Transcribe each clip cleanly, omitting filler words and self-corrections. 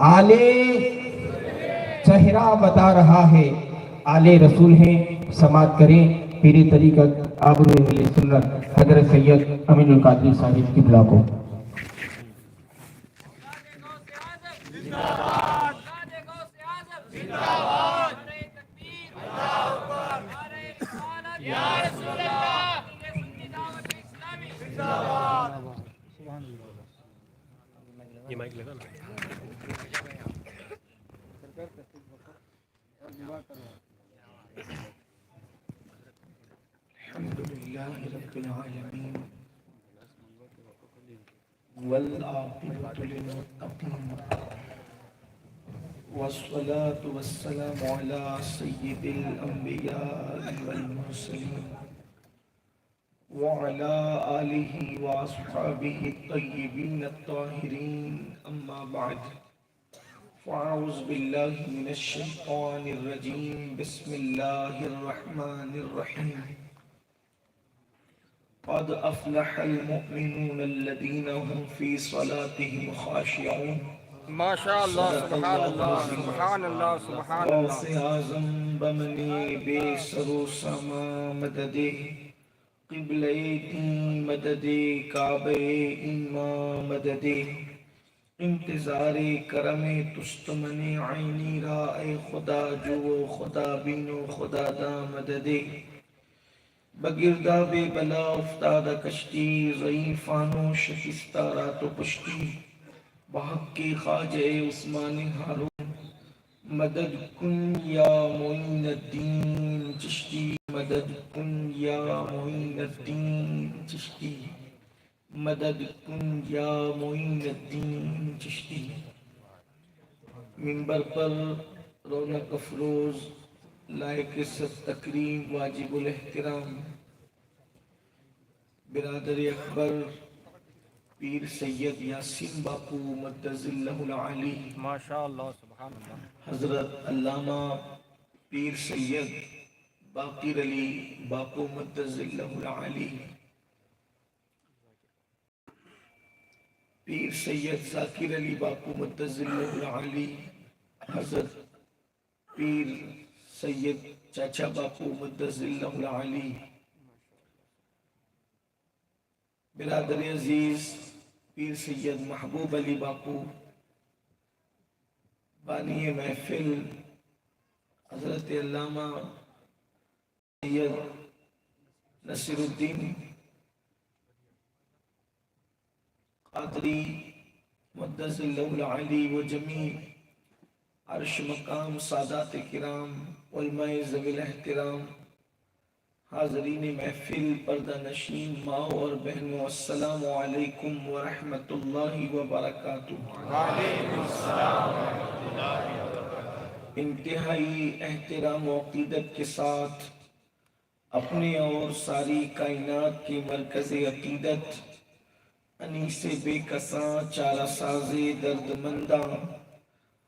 آلے چہرہ بتا رہا ہے، آلے رسول ہیں، سماعت کریں پیر طریقت آبرو اہل سنت حضرت سید امین القادری صاحب قبلہ کو۔ یہ مائک لگا نا۔ الحمدللہ رب العالمین والعاقبۃ للمتقین والصلاة والسلام علی سید الانبیاء والمرسلین وعلى آله وأصحابه الطيبين الطاهرين أما بعد فأعوذ بالله من الشيطان الرجيم بسم الله الرحمن الرحيم قد أفلح المؤمنون الذين هم في صلاتهم خاشعون ما شاء الله سبحان الله سبحان الله سبحان الله غوث اعظم بمنی بے سرو سما مددے قبلہ دین مددے کعبہ ایمان مددے انتظار کرم تستمن عینی را اے خدا جو خدا بینو خدا دا مددے بگردہ بے بلا افتادہ کشتی ضعیفانو شکستہ رات و پشتی بحق کی خواجہ عثمان ہارون مدد کن یا معین الدین چشتی مدد کن یا معین الدین چشتی مدد کن یا معین الدین چشتی۔ منبر پر رونق افروز لائق عزت تکریم واجب الاحترام برادر اکبر پیر سید یاسین باپو مدظ اللہ العالی ما شاء اللہ سبحان اللہ حضرت علامہ پیر سید باقر علی باپو مدظ اللہ العالی پیر سید ذاکر علی باپو مدظ اللہ العالی حضرت پیر سید چاچا باپو مدظ اللہ العالی برادر عزیز پیر سید محبوب علی باپو بانی محفل حضرت علامہ سید نصیر الدین قادری مدظ اللہ العالی و جمیع عرش مقام سادات کرام علماء ذوی الاحترام حاضرین محفل پردہ نشین ماں اور بہنوں السلام علیکم ورحمۃ اللہ وبرکاتہ۔ وعلیکم السلام ورحمۃ اللہ وبرکاتہ۔ انتہائی احترام و عقیدت کے ساتھ اپنے اور ساری کائنات کے مرکز عقیدت انیس بے کساں چارہ ساز درد منداں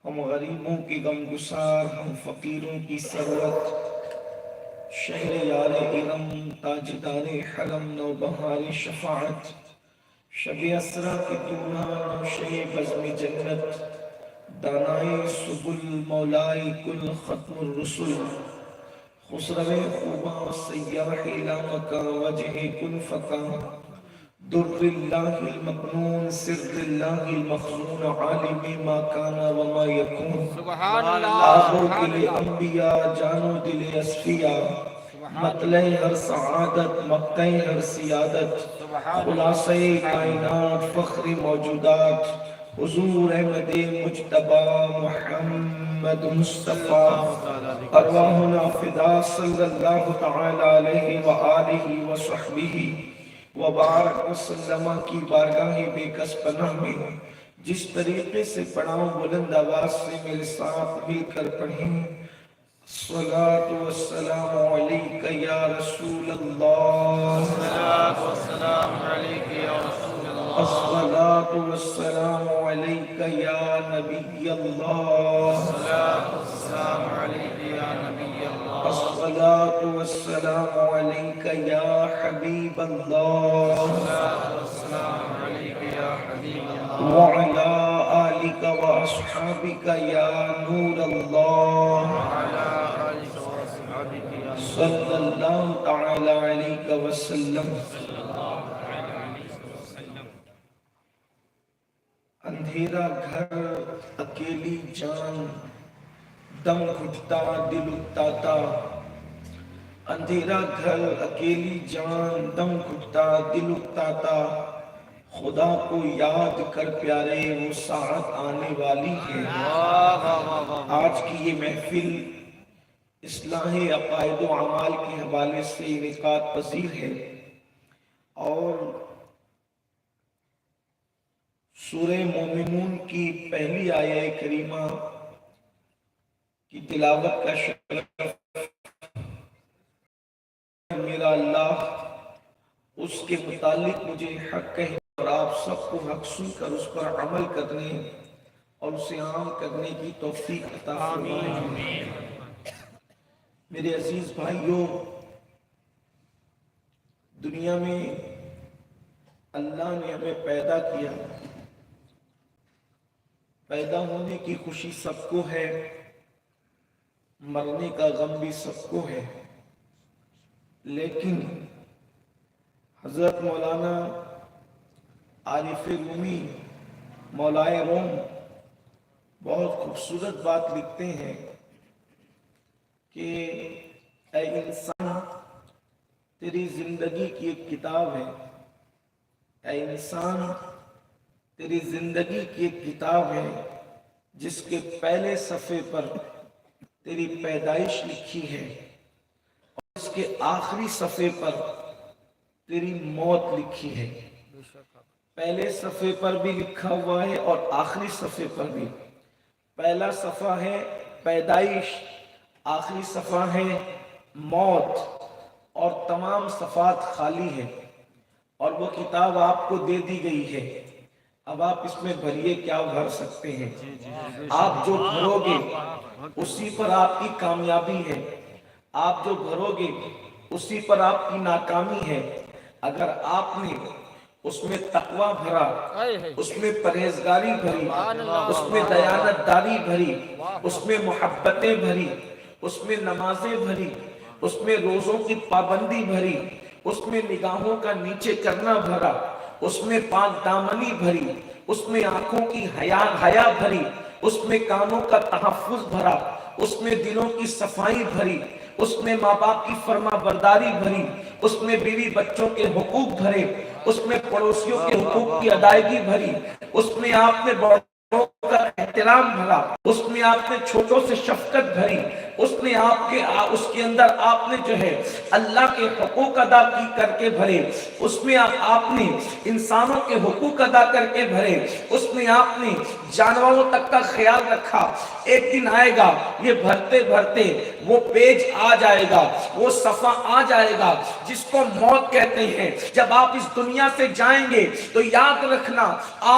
ہم غریبوں کی غمگسار ہم فقیروں کی ثروت شہر یار ارم تاجدار حرم نوبہار شفاعت شب اسرا کی دوران نوشے بزم جنت دانائے سبل مولائے کل ختم الرسل خسرو خوباں سیاح لامکا وجہ کل فقا در اللہ المکنون سر اللہ المخزون عالم ما کانا وما یکون سبحان اللہ آخر سبحان دل اللہ انبیاء جانو دل اصفیاء مطلع ہر سعادت مقتع ہر سیادت خلاصہ کائنات فخر موجودات حضور احمد مجتبی محمد مصطفیٰ ارواحنا فدا صلی اللہ تعالی علیہ وآلہ وصحبہ وبارک وسلم کی بارگاہ بے کس پناہ میں جس طریقے سے پڑھاؤں بلند آواز سے میرے ساتھ مل کر پڑھیں الصلاة والسلام علیکہ یا رسول اللہ الصلاة والسلام علیکہ یا رسول اللہ الصلاة والسلام علیکہ یا نبی اللہ الصلاة والسلام علیکہ یا نبی اللہ الصلاة والسلام علیکہ یا حبیب اللہ الصلاة والسلام علیکہ یا حبیب اللہ وعلى آل آلک و اصحابک یا نور اللہ صلی اللہ تعالی علیہ وسلم۔ اندھیرا گھر اکیلی جان، دم گھٹتا دل اکتاتا، اندھیرا گھر اکیلی جان، دم گھٹتا دل اکتاتا، خدا کو یاد کر پیارے وہ ساعت آنے والی ہے۔ آج کی یہ محفل اصلاح عقائد و اعمال کے حوالے سے انعقاد پذیر ہے اور سورہ مومنون کی پہلی آیہ کریمہ کی تلاوت کا شرف میرا اللہ اس کے متعلق مجھے حق کہے اور آپ سب کو حق سن کر اس پر عمل کرنے اور اسے عام کرنے کی توفیق عطا فرمائے۔ میرے عزیز بھائیوں، دنیا میں اللہ نے ہمیں پیدا کیا، پیدا ہونے کی خوشی سب کو ہے، مرنے کا غم بھی سب کو ہے، لیکن حضرت مولانا عارف رومی مولائے روم بہت خوبصورت بات لکھتے ہیں کہ اے انسان، تیری زندگی کی ایک کتاب ہے، اے انسان تیری زندگی کی ایک کتاب ہے جس کے پہلے صفحے پر تیری پیدائش لکھی ہے اور اس کے آخری صفحے پر تیری موت لکھی ہے۔ پہلے صفحے پر بھی لکھا ہوا ہے اور آخری صفحے پر بھی۔ پہلا صفحہ ہے پیدائش، آخری صفحہ ہے موت، اور تمام صفحات خالی ہے، اور وہ کتاب آپ کو دے دی گئی ہے۔ اب آپ اس میں بھریے کیا بھر سکتے ہیں؟ آپ جو بھرو گے اسی پر آپ کی کامیابی ہے، آپ جو بھرو گے اسی پر آپ کی ناکامی ہے۔ اگر آپ نے اس میں تقوی بھرا، اس میں پرہیزگاری بھری، اس میں دیانت داری بھری، اس میں محبتیں بھری، اس میں نمازیں بھری، اس میں روزوں کی پابندی بھری، اس میں نگاہوں کا نیچے کرنا بھرا، اس میں پاک دامنی بھری، اس میں آنکھوں کی حیا بھری، اس میں کانوں کا تحفظ بھرا، اس میں دلوں کی صفائی بھری، اس میں ماں باپ کی فرما برداری بھری، اس میں بیوی بچوں کے حقوق بھرے، اس میں پڑوسیوں کے حقوق کی ادائیگی بھری، اس میں آپ نے بڑوں کا احترام بھرا، اس میں آپ نے چھوٹوں سے شفقت بھری، اس کے اندر آپ نے جو ہے اللہ کے حقوق ادا کی کر کے بھرے، اس میں آپ نے انسانوں کے حقوق ادا کر کے بھرے، اس میں آپ نے جانوروں تک کا خیال رکھا۔ ایک دن آئے گا یہ بھرتے بھرتے وہ پیج آ جائے گا، وہ صفحہ آ جائے گا جس کو موت کہتے ہیں۔ جب آپ اس دنیا سے جائیں گے تو یاد رکھنا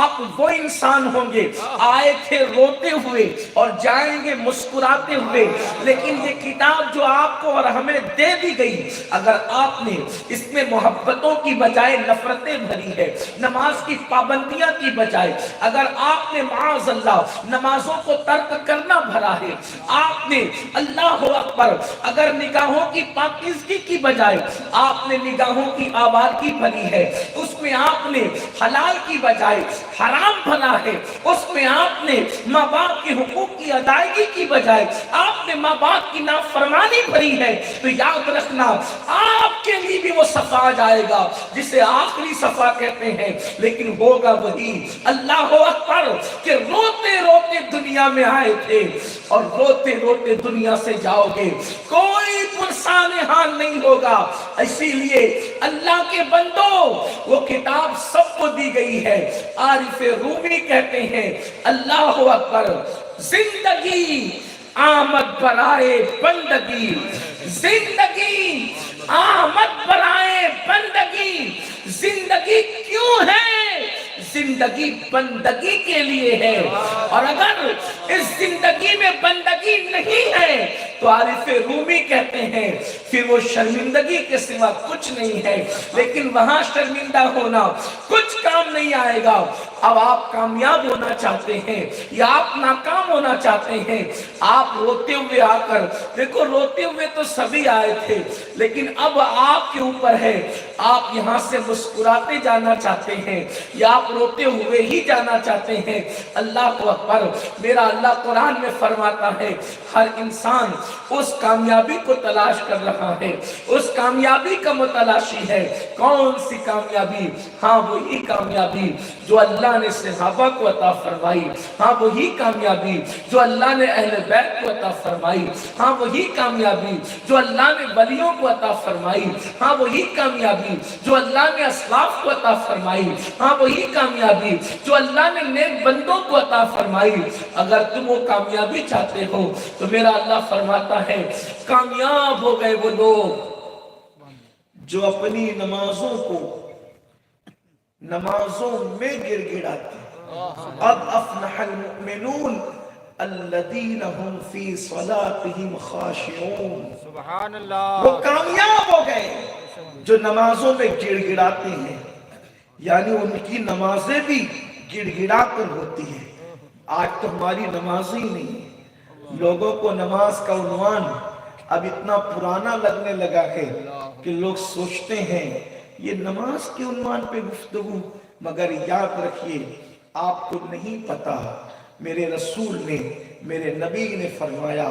آپ وہ انسان ہوں گے، آئے تھے روتے ہوئے اور جائیں گے مسکراتے ہوئے، لیکن یہ کتاب جو آپ کو اور ہمیں دے دی گئی، اگر آپ نے اس میں محبتوں کی بجائے نفرتیں بھری ہے، نماز کی پابندیاں کی بجائے اگر آپ نے معاذ اللہ نمازوں کو ترک کرنا بھرا ہے، آپ نے اللہ اکبر اگر نگاہوں کی پاکیزگی کی بجائے آپ نے نگاہوں کی آوارگی بھری ہے، اس میں آپ نے حلال کی بجائے حرام بھرا ہے، اس میں آپ نے ماں باپ کے حقوق کی ادائیگی کی بجائے آپ نے ماں باپ کی نافرمانی بھری ہے، تو یاد رکھنا آپ کے لیے بھی وہ صفحہ آ جائے گا جسے آخری صفحہ کہتے ہیں، لیکن ہوگا وہی اللہ اکبر کہ روتے روتے دنیا میں آئے تھے اور روتے روتے دنیا سے جاؤ گے، کوئی پرسان حال نہیں ہوگا۔ اسی لیے اللہ کے بندو وہ کتاب سب کو دی گئی ہے۔ عارف رومی کہتے ہیں اللہ اکبر، زندگی آمد برائے بندگی، زندگی آمد برائے بندگی، زندگی کیوں ہے زندگی بندگی کے لیے ہے، اور اگر اس زندگی میں بندگی نہیں ہے تو عارف رومی کہتے ہیں پھر وہ شرمندگی کے سوا کچھ نہیں ہے، لیکن وہاں شرمندہ ہونا کچھ کام نہیں آئے گا۔ اب آپ کامیاب ہونا چاہتے ہیں یا آپ ناکام ہونا چاہتے ہیں، آپ روتے ہوئے آ کر دیکھو، روتے ہوئے تو سبھی آئے تھے، لیکن اب آپ کے اوپر ہے، آپ یہاں سے مسکراتے جانا چاہتے ہیں یا آپ روتے ہوئے ہی جانا چاہتے ہیں۔ اللہ کو اکبر، میرا اللہ قرآن میں فرماتا ہے ہر انسان اس کامیابی کو تلاش کر رہا ہے، اس کامیابی کا متلاشی ہے۔ کون سی کامیابی؟ ہاں وہی کامیابی جو اللہ نے صحابہ کو عطا فرمائی، ہاں وہی کامیابی جو اللہ نے اہل بیت کو عطا فرمائی، ہاں وہی کامیابی جو اللہ نے ولیوں کو عطا فرمائی، ہاں وہی کامیابی جو اللہ نے اسلاف کو عطا فرمائی، ہاں وہی کامیابی جو اللہ نے نیک بندوں کو عطا فرمائی۔ اگر تم وہ کامیابی چاہتے ہو تو میرا اللہ فرماتا ہے کامیاب ہو گئے وہ لوگ جو اپنی نمازوں کو نمازوں میں گر گڑاتے ہیں۔ قد افلح المؤمنون الذین هم فی صلاتهم خاشعون۔ سبحان اللہ۔ وہ کامیاب ہو گئے جو نمازوں میں گڑ گڑاتے ہیں، یعنی ان کی نمازیں بھی گڑ گڑا کر ہوتی ہیں۔ آج تو ہماری نماز ہی نہیں ہے، لوگوں کو نماز کا عنوان اب اتنا پرانا لگنے لگا ہے کہ لوگ سوچتے ہیں یہ نماز کے عنوان پہ گفتگو، مگر یاد رکھیے آپ کو نہیں پتا میرے رسول نے، میرے نبی نے فرمایا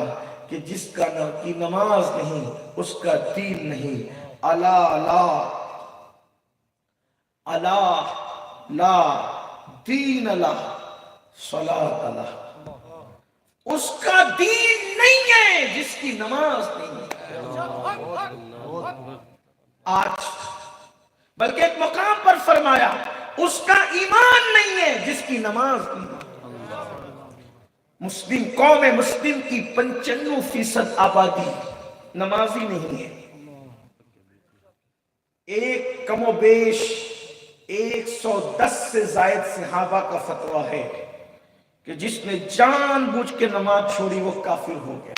کہ جس کا کی نماز نہیں اس کا دین نہیں۔ الا لا الا لا دین لا صلاۃ لا، اس کا دین نہیں ہے جس کی نماز نہیں ہے۔ آج بلکہ ایک مقام پر فرمایا اس کا ایمان نہیں ہے جس کی نماز نہیں ہے۔ مسلم قوم مسلم کی 95% آبادی نمازی نہیں ہے۔ ایک کم و بیش 110 سے زائد صحابہ کا فتویٰ ہے کہ جس نے جان بوجھ کے نماز چھوڑی وہ کافر ہو گیا۔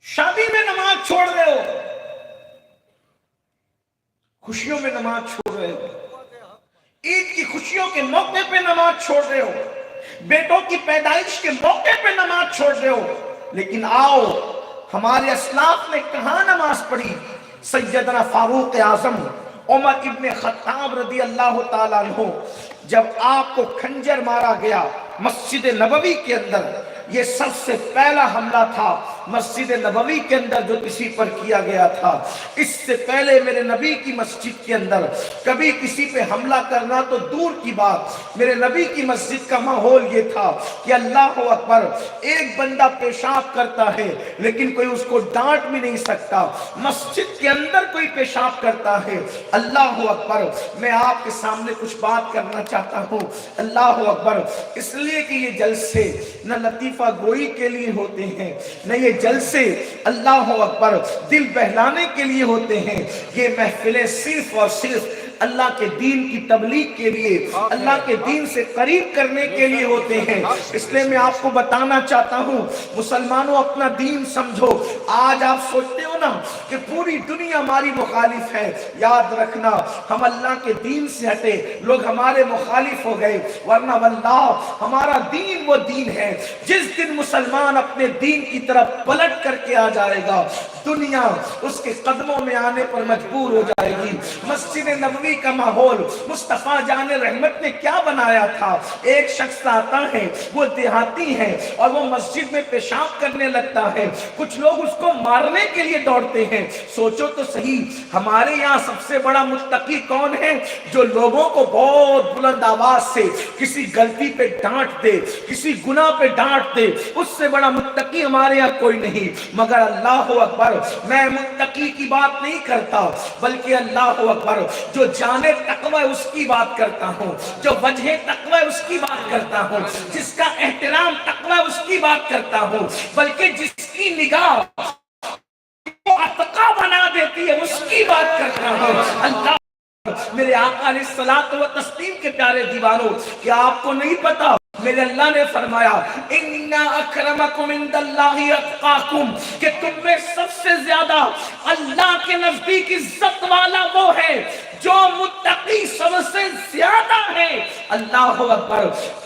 شادی میں نماز چھوڑ رہے ہو، خوشیوں میں نماز چھوڑ رہے ہو، عید کی خوشیوں کے موقع پہ نماز چھوڑ رہے ہو، بیٹوں کی پیدائش کے موقع پہ نماز چھوڑ رہے ہو، لیکن آؤ ہمارے اسلاف نے کہاں نماز پڑھی؟ سیدنا فاروق اعظم عمر ابن خطاب رضی اللہ تعالیٰ عنہ جب آپ کو خنجر مارا گیا مسجد نبوی کے اندر، یہ سب سے پہلا حملہ تھا مسجد نبوی کے اندر جو کسی پر کیا گیا تھا۔ اس سے پہلے میرے نبی کی مسجد کے اندر کبھی کسی پہ حملہ کرنا تو دور کی بات، میرے نبی کی مسجد کا ماحول یہ تھا کہ اللہ اکبر، ایک بندہ پیشاب کرتا ہے لیکن کوئی اس کو ڈانٹ بھی نہیں سکتا، مسجد کے اندر کوئی پیشاب کرتا ہے، اللہ اکبر۔ میں آپ کے سامنے کچھ بات کرنا چاہتا ہوں، اللہ اکبر، اس لیے کہ یہ جلسے نہ لطیفہ گوئی کے لیے ہوتے ہیں، نہ یہ جلسے اللہ اکبر دل بہلانے کے لیے ہوتے ہیں، یہ محفلیں صرف اور صرف اللہ کے دین کی تبلیغ کے لیے، اللہ کے دین سے قریب کرنے کے لیے ہوتے ہیں۔ اس لیے میں آپ کو بتانا چاہتا ہوں مسلمانوں اپنا دین سمجھو۔ آج آپ سوچتے ہو نا کہ پوری دنیا ہماری مخالف ہے، یاد رکھنا ہم اللہ کے دین سے ہٹے، لوگ ہمارے مخالف ہو گئے، ورنہ واللہ ہمارا دین وہ دین ہے جس دن مسلمان اپنے دین کی طرف پلٹ کر کے آ جائے گا دنیا اس کے قدموں میں آنے پر مجبور ہو جائے گی۔ مسجد نبوی کا ماحول مصطفیٰ جان رحمت نے کیا بنایا تھا؟ ایک شخص آتا ہے، وہ دیہاتی ہے اور وہ مسجد میں پیشاب کرنے لگتا ہے، کچھ لوگ اس کو مارنے کے لیے دوڑتے ہیں۔ سوچو تو صحیح، ہمارے یہاں سب سے بڑا متقی کون ہے؟ جو لوگوں کو بہت بلند آواز سے کسی غلطی پہ ڈانٹ دے، کسی گناہ پہ ڈانٹ دے، اس سے بڑا متقی ہمارے یہاں کوئی نہیں۔ مگر اللہ اکبر، میں متقی کی بات نہیں کرتا بلکہ اللہ اکبر جو جانے تقوی اس کی بات کرتا ہوں، جو وجہ تقوی اس کی بات کرتا ہوں، جس کا احترام تقوی اس کی بات کرتا ہوں، بلکہ جس کی نگاہ اتقا بنا دیتی ہے اس کی بات کرتا ہوں۔ اللہ میرے آقا علیہ الصلوۃ والتسلیم کے پیارے دیوانوں، کیا آپ کو نہیں پتا میرے اللہ نے فرمایا ان اکرمکم عند اللہ اتقاکم، کہ تم میں سب سے زیادہ اللہ کے نزدیک عزت والا وہ ہے جو متقی سب سے زیادہ ہے۔ اللہ اکبر۔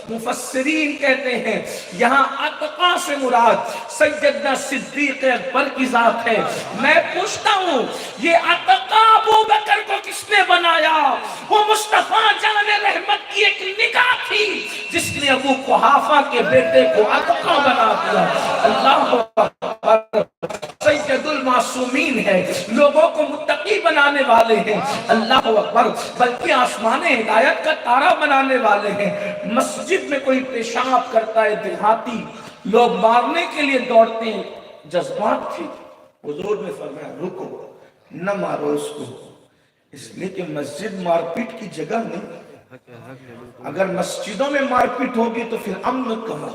مفسرین کہتے ہیں یہاں اتقا سے مراد سیدنا صدیق اکبر کی ذات ہے۔ میں پوچھتا ہوں یہ اتقا ابو بکر کو کس نے بنایا؟ وہ مصطفیٰ جان رحمت کی ایک نگاہ تھی جس نے ابو قحافہ کے بیٹے کو اتقا بنا دیا۔ اللہ اکبر۔ سید المعصومین ہے، لوگوں کو متقی بنانے والے ہیں۔ اللہ اکبر۔ بلکہ آسمان ہدایت کا تارا بنانے والے ہیں۔ مسجد میں کوئی پیشاب کرتا ہے دیہاتی، لوگ مارنے کے لیے دوڑتے ہیں، جذبات تھی، حضور نے فرمایا رکو، نہ مارو اس کو، اس لیے کہ مسجد مار پیٹ کی جگہ نہیں۔ اگر مسجدوں میں مار پیٹ ہوگی تو پھر امن کہاں؟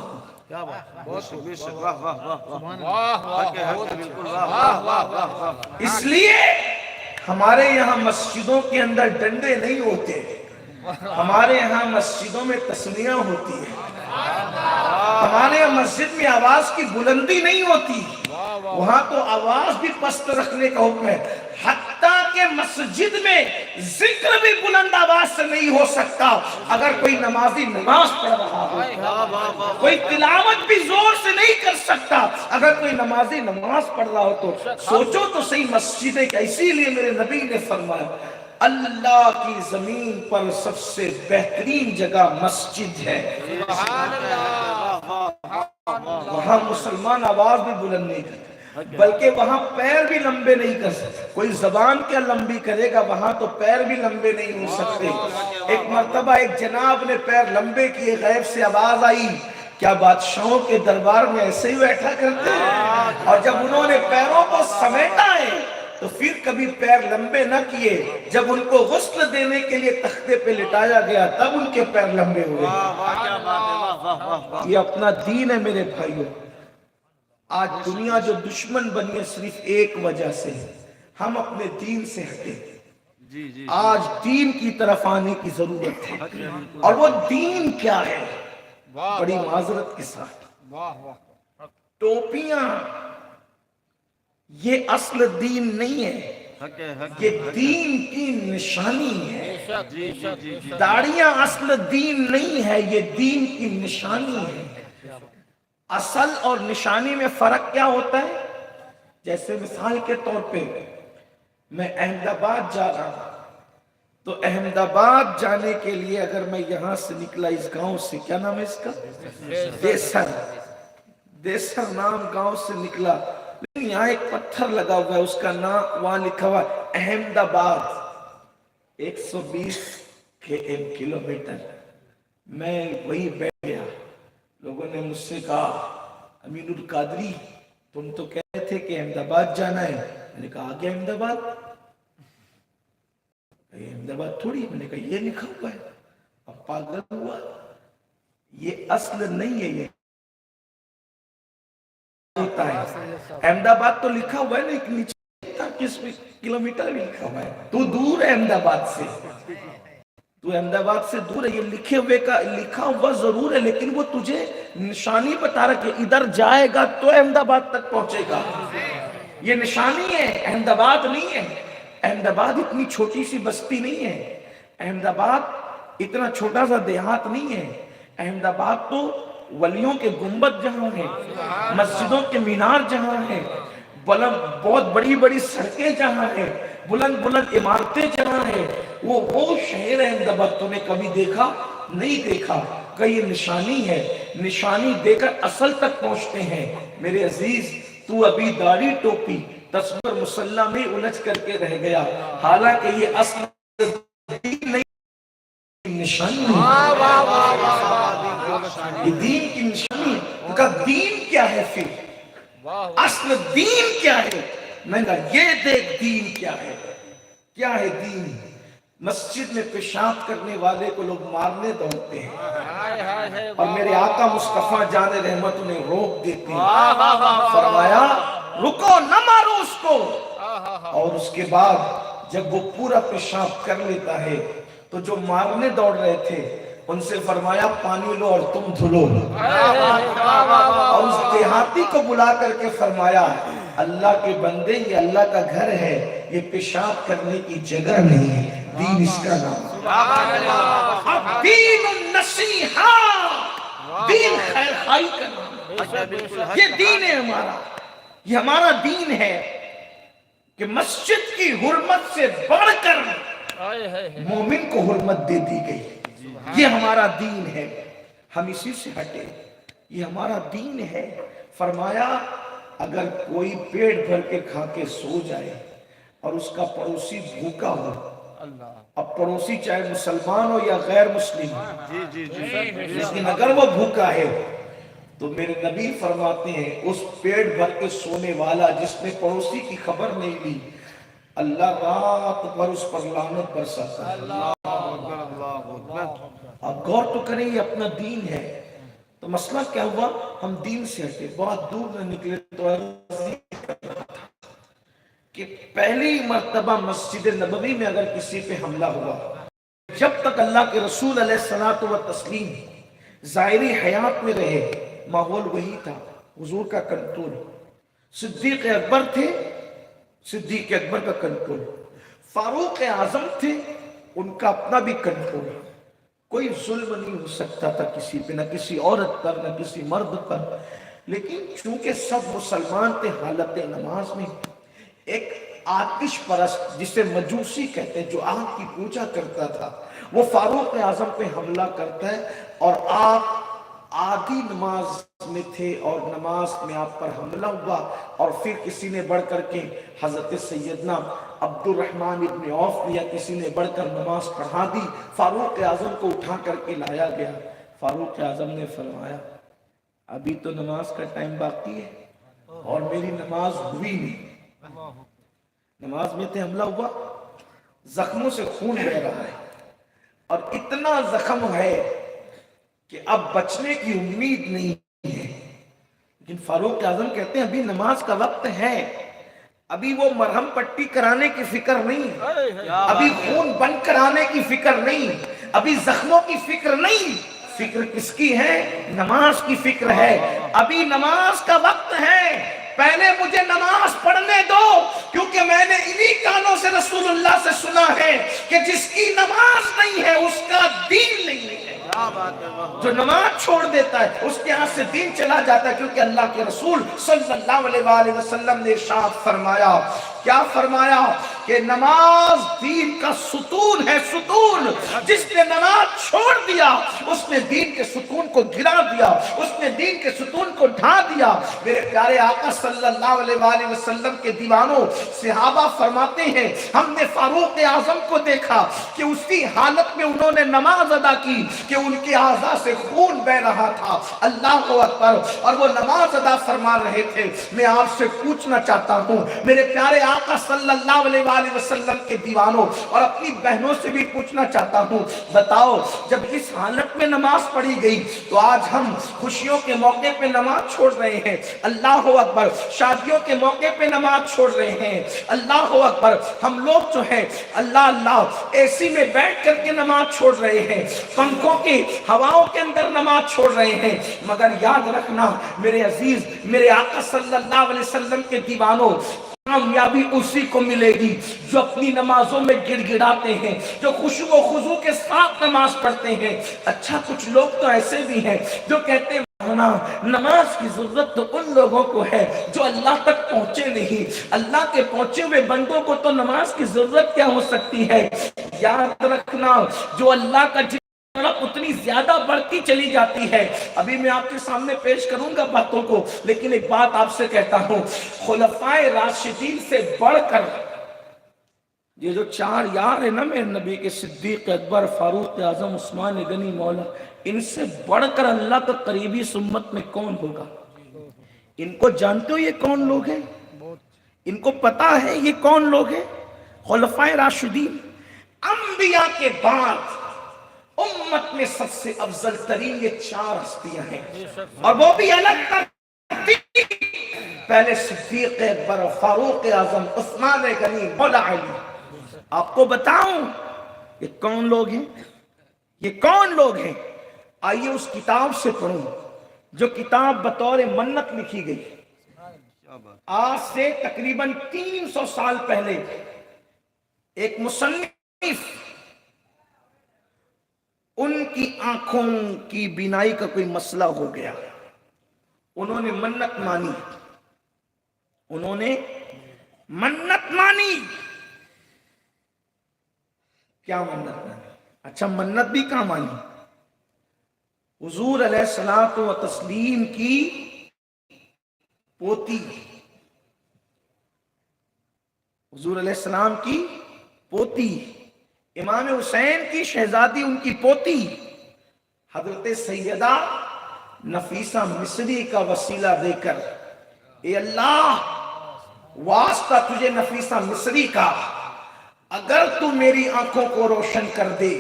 اس لیے ہمارے یہاں مسجدوں کے اندر ڈنڈے نہیں ہوتے، ہمارے یہاں مسجدوں میں تسلیاں ہوتی ہیں، ہمارے یہاں مسجد میں آواز کی بلندی نہیں ہوتی، وہاں تو آواز بھی پست رکھنے کا حکم ہے، حتیٰ کہ مسجد میں ذکر بھی بلند آواز سے نہیں ہو سکتا۔ اگر کوئی نمازی نماز پڑھ رہا ہو، کوئی تلاوت بھی زور سے نہیں کر سکتا، اگر کوئی نمازی نماز پڑھ رہا ہو تو سوچو تو صحیح مسجدیں کا۔ اسی لیے میرے نبی نے فرمایا اللہ کی زمین پر سب سے بہترین جگہ مسجد ہے، وہاں مسلمان آواز بھی بلند نہیں کرتے، بلکہ وہاں پیر بھی لمبے نہیں کر سکتے۔ کوئی زبان کیا لمبی کرے گا، وہاں تو پیر بھی لمبے نہیں ہو سکتے۔ ایک مرتبہ ایک جناب نے پیر لمبے کیے، غیب سے آواز آئی کیا بادشاہوں کے دربار میں ایسے ہی بیٹھا کرتے ہیں؟ اور جب انہوں نے پیروں کو سمیٹا ہے تو پھر کبھی پیر لمبے نہ کیے، جب ان کو غسل دینے کے لیے تختے پہ لٹایا گیا تب ان کے پیر لمبے ہوئے۔ یہ اپنا دین ہے میرے بھائیوں۔ آج دنیا جو دشمن بنی ہے صرف ایک وجہ سے، ہم اپنے دین سے ہٹے۔ آج دین کی طرف آنے کی ضرورت ہے، اور وہ دین کیا ہے؟ بڑی معذرت کے ساتھ ٹوپیاں یہ اصل دین نہیں ہے، یہ دین کی نشانی ہے۔ داڑیاں اصل دین نہیں ہے، یہ دین کی نشانی ہے۔ اصل اور نشانی میں فرق کیا ہوتا ہے؟ جیسے مثال کے طور پہ میں احمد آباد جا رہا ہوں تو احمد آباد جانے کے لیے اگر میں یہاں سے نکلا اس گاؤں سے، کیا نام ہے اس کا؟ دیسر نام گاؤں سے نکلا، لیکن یہاں ایک پتھر لگا ہوا ہے، اس کا نام وہاں لکھا ہوا ہے احمد آباد، 120 کلومیٹر۔ میں وہی بیٹھ گیا، لوگوں نے مجھ سے کہا امین القادری تم تو کہہ رہے تھے کہ احمد آباد جانا ہے۔ میں نے کہا آگے احمد آباد؟ احمد آباد تھوڑی، میں نے کہا یہ لکھا ہوا ہے۔ اب پاگل ہوا، یہ اصل نہیں ہے، یہ ہوتا ہے۔ احمد آباد تو لکھا ہوا ہے لیکن نیچے 21 کلومیٹر بھی لکھا ہوا ہے، تو دور ہے احمد آباد سے، تو احمد آباد سے دور ہے۔ یہ لکھے ہوئے کا لکھا ہوا ضرور ہے لیکن وہ تجھے نشانی بتا رہا کہ ادھر جائے گا تو احمد آباد تک پہنچے گا، یہ نشانی ہے، احمد آباد نہیں ہے۔ احمد آباد اتنی چھوٹی سی بستی نہیں ہے، احمد آباد اتنا چھوٹا سا دیہات نہیں ہے۔ احمد آباد تو ولیوں کے گنبد جہاں ہیں، مسجدوں کے مینار جہاں ہیں، بہت بڑی بڑی سڑکیں جہاں ہیں، بلند بلند عمارتیں جہاں ہیں، وہ شہر ہے احمد آباد۔ تو نے کبھی دیکھا؟ نہیں دیکھا۔ کہ یہ نشانی ہے، نشانی دے کر اصل تک پہنچتے ہیں۔ میرے عزیز تو ابھی داڑھی ٹوپی تصور مسلح میں الجھ کر کے رہ گیا، حالانکہ یہ اصل دین نہیں، نشانی ہے، یہ دین کی نشانی ہے۔ تو کہا دین کیا ہے پھر؟ اصل دین کیا ہے؟ میں نے کہا یہ دیکھ دین کیا ہے۔ کیا ہے دین؟ مسجد میں پیشاب کرنے والے کو لوگ مارنے دوڑتے ہیں، اور میرے آقا مصطفیٰ جان رحمت انہیں روک دیتے ہیں۔ فرمایا رکو، نہ مارو اس کو۔ اور اس کے بعد جب وہ پورا پیشاب کر لیتا ہے تو جو مارنے دوڑ رہے تھے ان سے فرمایا پانی لو اور تم دھلو، اور اس دیہاتی کو بلا کر کے فرمایا اللہ کے بندے یہ اللہ کا گھر ہے، یہ پیشاب کرنے کی جگہ نہیں ہے، دین اس کا نام ہے دین النصیحہ، دین خیر خائی کا نام، یہ دین ہے ہمارا، یہ ہمارا دین ہے کہ مسجد کی حرمت سے بڑھ کر مومن کو حرمت دے دی گئی، یہ ہمارا دین ہے، ہم اسی سے ہٹے، یہ ہمارا دین ہے۔ فرمایا اگر کوئی پیٹ بھر کے کھا کے سو جائے اور اس کا پڑوسی بھوکا ہو، اب پڑوسی چاہے مسلمان ہو یا غیر مسلم، لیکن اگر وہ بھوکا ہے تو میرے نبی فرماتے ہیں اس پیٹ بھر کے سونے والا جس نے پڑوسی کی خبر نہیں لی، اللہ رات بھر اس پر لعنت برساتا ہے۔ اب غور تو کریں یہ اپنا دین ہے، تو مسئلہ کیا ہوا؟ ہم دین سے ہٹے، بہت دور نہ نکلے تو کہ پہلی مرتبہ مسجد نبوی میں اگر کسی پہ حملہ ہوا، جب تک اللہ کے رسول علیہ الصلوۃ والتسلیم ظاہری حیات میں رہے ماحول وہی تھا، حضور کا کنٹرول، صدیق اکبر تھے، صدیق اکبر کا کنٹرول، فاروق اعظم تھے، ان کا اپنا بھی کنٹرول، کوئی ظلم نہیں ہو سکتا تھا کسی پہ، نہ کسی عورت پر نہ کسی مرد پر، لیکن چونکہ سب مسلمان تھے حالت نماز میں، ایک آتش پرست جسے مجوسی کہتے ہیں جو آگ کی پوجا کرتا تھا، وہ فاروق اعظم پہ حملہ کرتا ہے، اور آپ آدھی نماز میں تھے اور نماز میں آپ پر حملہ ہوا، اور پھر کسی نے بڑھ کر کے حضرت سیدنا عبد الرحمن ابن عوف نے یا کسی نے بڑھ کر نماز پڑھا دی، فاروق اعظم کو اٹھا کر کے لایا گیا، فاروق اعظم نے فرمایا ابھی تو نماز کا ٹائم باقی ہے اور میری نماز ہوئی نہیں، نماز میں تھے، حملہ ہوا، زخموں سے خون بہ رہا ہے، اور اتنا زخم ہے کہ اب بچنے کی امید نہیں ہے، لیکن فاروق اعظم کہتے ہیں ابھی نماز کا وقت ہے، ابھی وہ مرہم پٹی کرانے کی فکر نہیں، ابھی خون بند کرانے کی فکر نہیں، ابھی زخموں کی فکر نہیں، فکر کس کی ہے؟ نماز کی فکر ہے، ابھی نماز کا وقت ہے، پہلے مجھے نماز پڑھنے دو، کیونکہ میں نے انہی کانوں سے رسول اللہ سے سنا ہے کہ جس کی نماز نہیں ہے اس کا دین نہیں ہے، جو نماز چھوڑ دیتا ہے اس کے ہاتھ سے دین چلا جاتا ہے، کیونکہ اللہ کے رسول صلی اللہ علیہ وآلہ وسلم نے ارشاد فرمایا، کیا فرمایا؟ کہ نماز دین کا ستون ہے، ستون، جس نے نماز چھوڑ دیا اس نے دین کے ستون کو گرا دیا، اس نے دین کے ستون کو ڈھا دیا۔ میرے پیارے آقا صلی اللہ علیہ وآلہ وسلم کے دیوانوں، صحابہ فرماتے ہیں ہم نے فاروق اعظم کو دیکھا کہ اسی حالت میں انہوں نے نماز ادا کی کہ ان کے اعضاء سے خون بہ رہا تھا، اللہ اکبر، اور وہ نماز ادا فرما رہے تھے۔ میں آپ سے پوچھنا چاہتا ہوں میرے پیارے آقا صلی اللہ علیہ وآلہ وسلم کے دیوانوں، اور اپنی بہنوں سے بھی پوچھنا چاہتا ہوں، بتاؤ جب اس حالت میں نماز پڑھی گئی تو آج ہم خوشیوں کے موقع پہ نماز چھوڑ رہے ہیں، اللہ اکبر، شادیوں کے موقع پہ نماز چھوڑ رہے ہیں، اللہ اکبر، ہم لوگ جو ہیں اللہ اللہ اے سی میں بیٹھ کر کے نماز چھوڑ رہے ہیں، پنکھوں کی ہواؤں کے اندر نماز چھوڑ رہے ہیں، مگر یاد رکھنا میرے عزیز، میرے آقا صلی اللہ علیہ وسلم کے دیوانوں، کامیابی اسی کو ملے گی جو اپنی نمازوں میں گڑ گڑاتے ہیں، جو خشوع و خضوع کے ساتھ نماز پڑھتے ہیں۔ اچھا کچھ لوگ تو ایسے بھی ہیں جو کہتے ہیں نماز کی ضرورت تو ان لوگوں کو ہے جو اللہ تک پہنچے نہیں، اللہ کے پہنچے ہوئے بندوں کو تو نماز کی ضرورت کیا ہو سکتی ہے؟ یاد رکھنا جو اللہ کا اتنی زیادہ بڑھتی چلی جاتی ہے۔ ابھی میں آپ کے سامنے پیش کروں گا باتوں کو، لیکن ایک بات آپ سے کہتا ہوں، خلفائے راشدین سے بڑھ کر یہ جو چار یار ہیں نا میرے نبی کے، صدیق اکبر، فاروق اعظم، عثمان غنی مولا، ان سے بڑھ کر اللہ کا قریبی امت میں کون ہوگا؟ ان کو جانتے ہو یہ کون لوگ ہیں؟ ان کو پتا ہے یہ کون لوگ ہیں؟ خلفائے راشدین، انبیاء کے بعد امت میں سب سے افضل ترین یہ چار ہستیاں ہیں، اور وہ بھی الگ ترتیب، پہلے صدیق اکبر، فاروق اعظم، عثمان غنی، مولا علی، آپ کو بتاؤں یہ کون لوگ ہیں؟ یہ کون لوگ ہیں؟ آئیے اس کتاب سے پڑھیں جو کتاب بطور منت لکھی گئی آج سے تقریباً 300 سال پہلے۔ ایک مصنف، ان کی آنکھوں کی بینائی کا کوئی مسئلہ ہو گیا، انہوں نے منت مانی، انہوں نے منت مانی۔ کیا منت مانی؟ اچھا منت بھی کہاں مانی؟ حضور علیہ الصلوۃ والتسلیم کی پوتی، حضور علیہ السلام کی پوتی، امام حسین کی شہزادی، ان کی پوتی حضرت سیدہ نفیسہ مصری کا وسیلہ دے کر، اے اللہ واسطہ تجھے نفیسہ مصری کا، اگر تو میری آنکھوں کو روشن کر دے،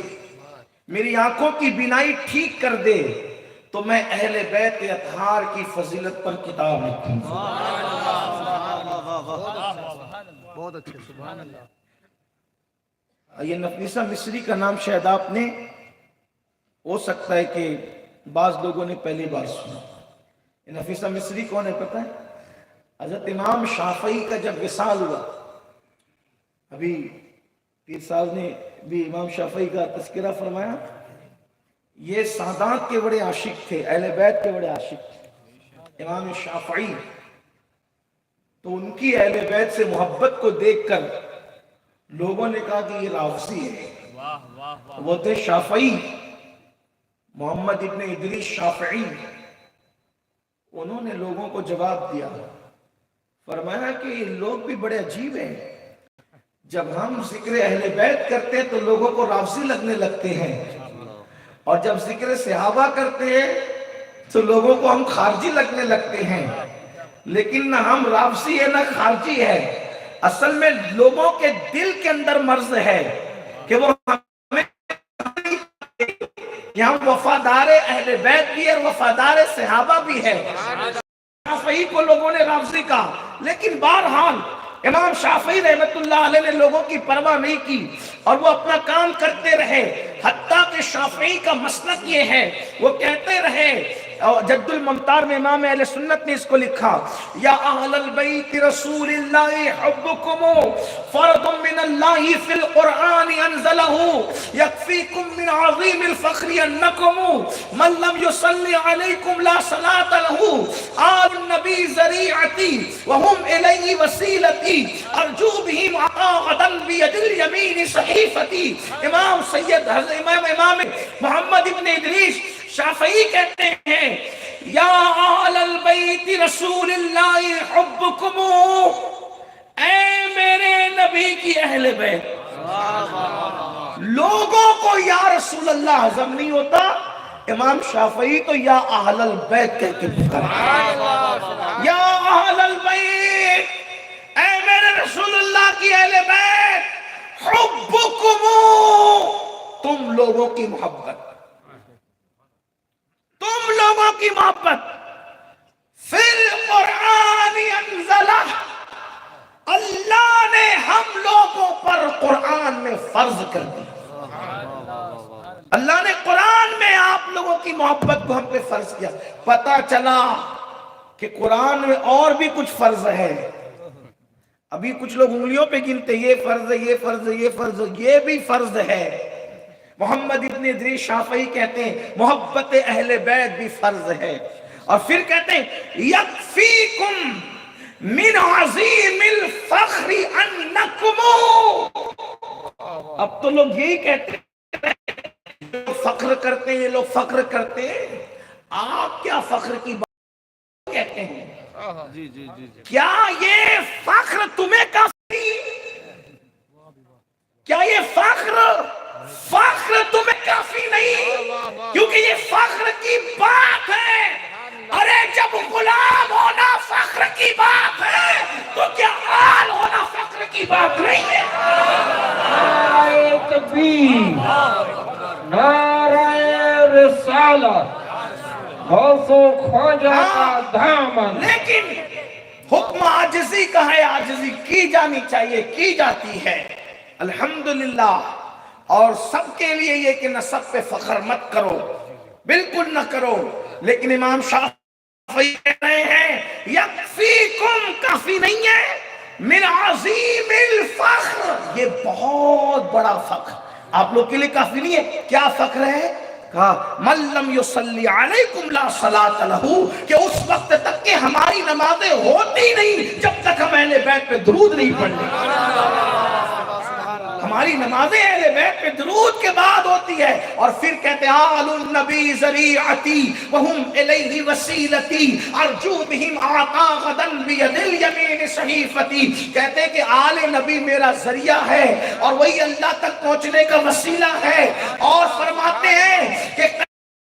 میری آنکھوں کی بینائی ٹھیک کر دے، تو میں اہل بیت اطہار کی فضیلت پر کتاب لکھوں۔ بہت اچھے، سبحان اللہ۔ یہ نفیسہ مصری کا نام شاید آپ نے، ہو سکتا ہے کہ بعض لوگوں نے پہلی بار سنا۔ یہ نفیسہ مصری کون ہے پتہ ہے؟ حضرت امام شافعی کا جب وصال ہوا، ابھی پیر صاحب نے بھی امام شافعی کا تذکرہ فرمایا، یہ سادات کے بڑے عاشق تھے، اہل بیت کے بڑے عاشق تھے امام شافعی۔ تو ان کی اہل بیت سے محبت کو دیکھ کر لوگوں نے کہا کہ یہ رافضی ہے۔ وہ تھے شافعی، محمد ابن ادریس شافعی۔ انہوں نے لوگوں کو جواب دیا، فرمایا کہ یہ لوگ بھی بڑے عجیب ہیں، جب ہم ذکر اہل بیت کرتے ہیں تو لوگوں کو رافضی لگنے لگتے ہیں، اور جب ذکر صحابہ کرتے ہیں تو لوگوں کو ہم خارجی لگنے لگتے ہیں۔ لیکن نہ ہم رافضی ہے نہ خارجی ہے، اصل میں لوگوں کے دل کے اندر مرض ہے کہ وہ ہمیں کہ ہم وفادار اہل بیت بھی ہے اور وفادار صحابہ بھی ہے۔ شافعی کو لوگوں نے رافضی کہا، لیکن بہرحال امام شافعی رحمت اللہ علیہ نے لوگوں کی پرواہ نہیں کی اور وہ اپنا کام کرتے رہے، حتیٰ کہ شافعی کا مسلک یہ ہے، وہ کہتے رہے، جد الممتار میں امام اہل سنت نے اس کو لکھا، یا اہل البیت رسول اللہ حبکم فرض من اللہ فی القرآن انزلہ یکفیکم من عظیم الفخر انکم من لم یصلی علیکم لا صلاة لہ آل النبی ذریعتی وہم الی وسیلتی ارجو بہم عقاغدا بید الیمین صحیفتی۔ امام سید امام محمد ابن ادریس شافعی کہتے ہیں، یا اہل البیت رسول اللہ حبکم، اے میرے نبی کی اہل بیت، لوگوں کو یا رسول اللہ ہضم نہیں ہوتا، امام شافعی تو یا اہل البیت کہہ کے پکارتے، یا اہل البیت، اے میرے رسول اللہ کی اہل بیت، حبکم، تم لوگوں کی محبت، تم لوگوں کی محبت، فی القرآن انزلہ، اللہ نے ہم لوگوں پر قرآن میں فرض کر دی، اللہ نے قرآن میں آپ لوگوں کی محبت کو ہم پہ فرض کیا۔ پتہ چلا کہ قرآن میں اور بھی کچھ فرض ہے، ابھی کچھ لوگ انگلیوں پہ گنتے، یہ فرض ہے، یہ فرض ہے، یہ فرض ہے، یہ بھی فرض ہے۔ محمد ابن ادریس شافعی کہتے ہیں محبت اہل بیت بھی فرض ہے، اور پھر کہتے ہیں یکفیکم من عظیم الفخر انکم، اب تو لوگ یہی کہتے ہیں، فخر کرتے ہیں یہ لوگ، فخر کرتے ہیں، آپ کیا فخر کی بات کہتے ہیں؟ کیا یہ فخر تمہیں کافی؟ کیا یہ فخر تمہیں کافی نہیں؟ کیونکہ یہ فخر کی بات ہے۔ ارے جب غلام ہونا فخر کی بات ہے تو کیا آل ہونا فخر کی بات نہیں ہے؟ نعرہ تکبیر، نعرہ رسالت، غوث و خواجہ کا دامن۔ لیکن حکم عاجزی کا ہے، عاجزی کی جانی چاہیے، کی جاتی ہے۔ الحمدللہ. اور سب کے لیے یہ کہ نسب پہ فخر مت کرو، بالکل نہ کرو. لیکن امام شافعی کہہ رہے ہیں یکفیکم، کافی نہیں ہے، من عظیم الفخر، یہ بہت بڑا فخر آپ لوگ کے لیے کافی نہیں ہے. کیا فخر ہے؟ کہا من لم یصلی علیکم لا صلاۃ لہ، کہ اس وقت تک کہ ہماری نمازیں ہوتی نہیں جب تک ہم اہل بیت پہ درود نہیں پڑھتے. ہماری نمازیں اہل بیت پہ درود کے بعد ہوتی ہے. اور پھر کہتے ہیں آل النبی ذریعتی وہم الیہ وسیلتی ارجو بہم آقا غدا بید الیمین صحیفتی. کہتے ہیں کہ آل نبی میرا ذریعہ ہے اور وہی اللہ تک پہنچنے کا وسیلہ ہے. اور فرماتے ہیں کہ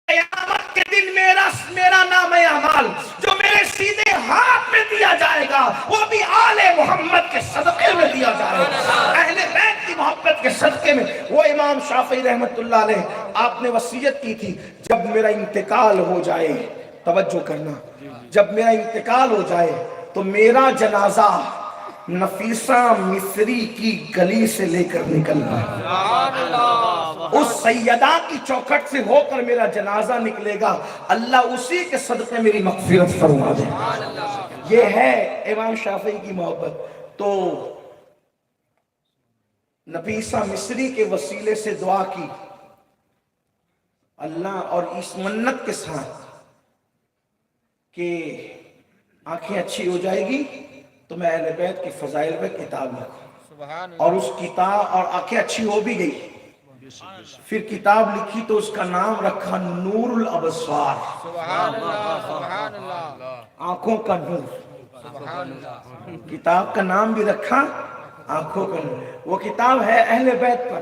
قیامت کے دن میرا نام اعمال جو میرے سیدھے ہاتھ میں دیا جائے گا وہ بھی آل محمد کے صدقے میں دیا جائے گا، اہل بیت کی محبت کے صدقے میں. وہ امام شافعی رحمت اللہ علیہ، آپ نے وصیت کی تھی جب میرا انتقال ہو جائے، توجہ کرنا، جب میرا انتقال ہو جائے تو میرا جنازہ نفیسہ مصری کی گلی سے لے کر نکلنا، اس سیدہ کی چوکھٹ سے ہو کر میرا جنازہ نکلے گا، اللہ اسی کے صدقے میری مغفرت فرما دے. یہ ہے امام شافعی کی محبت. تو نفیسہ مصری کے وسیلے سے دعا کی اللہ، اور اس منت کے ساتھ کہ آنکھیں اچھی ہو جائے گی تو میں اہل بیت کی فضائل پہ کتاب لکھوں. اور اس کتاب، اور آنکھیں اچھی ہو بھی گئی، پھر کتاب لکھی تو اس کا نام رکھا نور الابصار، آنکھوں کا نور. کتاب کا نام بھی رکھا آنکھوں کا نور. وہ کتاب ہے اہل بیت پر،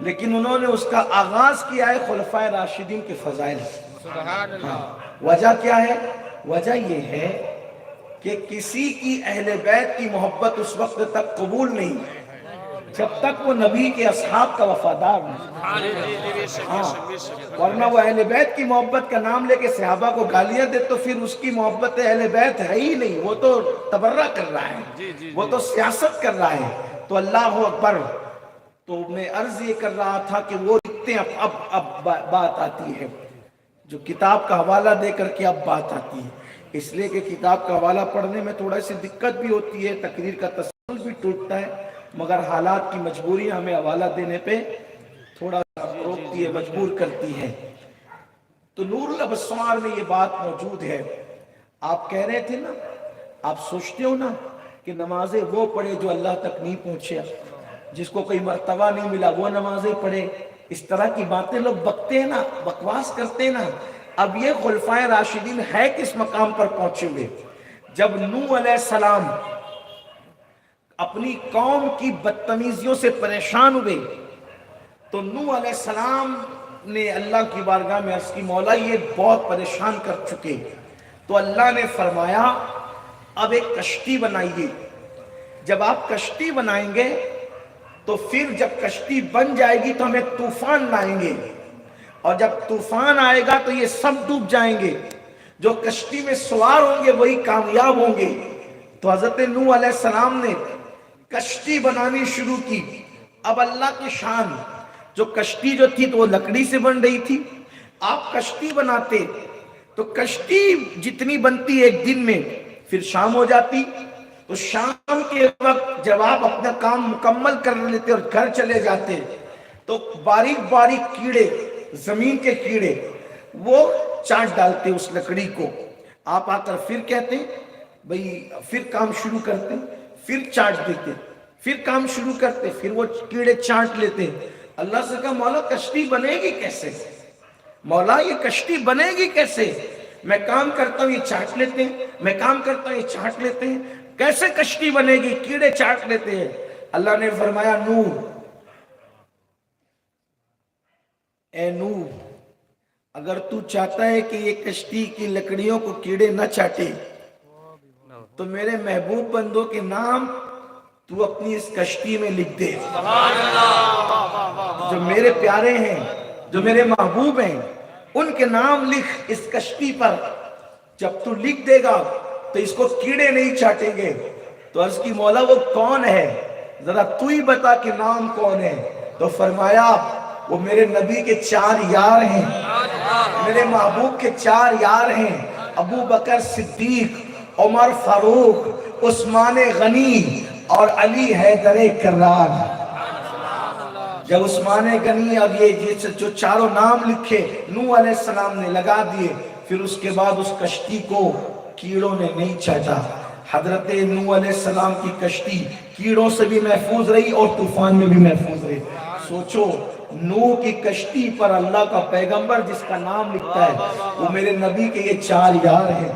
لیکن انہوں نے اس کا آغاز کیا ہے خلفائے راشدین کے فضائل. وجہ کیا ہے؟ وجہ یہ ہے کہ کسی کی اہل بیت کی محبت اس وقت تک قبول نہیں جب تک وہ نبی کے اصحاب کا وفادار نہیں. ورنہ وہ اہل بیت کی محبت کا نام لے کے صحابہ کو گالیاں دے تو پھر اس کی محبت اہل بیت ہے ہی نہیں، وہ تو تبرہ کر رہا ہے، وہ تو سیاست کر رہا ہے. تو اللہ اکبر. تو میں عرض یہ کر رہا تھا کہ وہ لکھتے ہیں، اب بات آتی ہے جو کتاب کا حوالہ دے کر کے اب بات آتی ہے، اس لیے کہ کتاب کا حوالہ پڑھنے میں تھوڑا سی دقت بھی ہوتی ہے، تقریر کا تسلسل بھی ٹوٹتا ہے، مگر حالات کی مجبوریاں ہمیں حوالہ دینے پہ تھوڑا روکتی ہے، مجبور کرتی ہے. تو نور الابصار میں یہ بات موجود ہے. آپ کہہ رہے تھے نا، آپ سوچتے ہو نا کہ نمازیں وہ پڑھے جو اللہ تک نہیں پہنچے، جس کو کوئی مرتبہ نہیں ملا وہ نمازیں پڑھے. اس طرح کی باتیں لوگ بکتے ہیں نا، بکواس کرتے ہیں نا. اب یہ خلفائے راشدین ہے کس مقام پر پہنچے ہوئے؟ جب نوح علیہ السلام اپنی قوم کی بدتمیزیوں سے پریشان ہوئے تو نوح علیہ السلام نے اللہ کی بارگاہ میں عرض کی مولا یہ بہت پریشان کر چکے. تو اللہ نے فرمایا اب ایک کشتی بنائیے. جب آپ کشتی بنائیں گے تو پھر جب کشتی بن جائے گی تو ہم ایک طوفان لائیں گے، اور جب طوفان آئے گا تو یہ سب ڈوب جائیں گے، جو کشتی میں سوار ہوں گے وہی کامیاب ہوں گے. تو حضرت نوح علیہ السلام نے کشتی بنانی شروع کی. اب اللہ کی شان، جو کشتی جو تھی تو وہ لکڑی سے بن رہی تھی. آپ کشتی بناتے تو کشتی جتنی بنتی ایک دن میں پھر شام ہو جاتی، تو شام کے وقت جب آپ اپنا کام مکمل کر لیتے اور گھر چلے جاتے تو باریک باریک کیڑے، زمین کے کیڑے وہ چاٹ ڈالتے اس لکڑی کو. آپ آ کر پھر کہتے بھئی پھر کام شروع کرتے، پھر چاٹ دیتے، پھر کام شروع کرتے، پھر وہ کیڑے چاٹ لیتے. اللہ سے کہا مولا کشتی بنے گی کیسے؟ مولا یہ کشتی بنے گی کیسے؟ میں کام کرتا ہوں یہ چاٹ لیتے ہیں، میں کام کرتا ہوں یہ چاٹ لیتے ہیں، کیسے کشتی بنے گی؟ کیڑے چاٹ لیتے ہیں. اللہ نے فرمایا نوح، اے نوح، اگر تو چاہتا ہے کہ یہ کشتی کی لکڑیوں کو کیڑے نہ چاٹے تو میرے محبوب بندوں کے نام تو اپنی اس کشتی میں لکھ دے. جو میرے پیارے ہیں، جو میرے محبوب ہیں، ان کے نام لکھ اس کشتی پر. جب تو لکھ دے گا تو اس کو کیڑے نہیں چاٹیں گے. تو عرض کی مولا وہ کون ہے؟ ذرا تو ہی بتا کہ نام کون ہے؟ تو فرمایا وہ میرے نبی کے 4 یار ہیں، میرے محبوب کے 4 یار ہیں، ابو بکر صدیق، عمر فاروق، عثمان غنی اور علی حیدر کرار۔ جب عثمان غنی اب یہ جو چاروں نام لکھے نوح علیہ السلام نے لگا دیے، پھر اس کے بعد اس کشتی کو کیڑوں نے نہیں چاٹا۔ حضرت نوح علیہ السلام کی کشتی کیڑوں سے بھی محفوظ رہی اور طوفان میں بھی محفوظ رہی۔ سوچو نوح کی کشتی پر اللہ کا پیغمبر جس کا نام لکھتا ہے وہ میرے نبی کے یہ 4 یار ہیں۔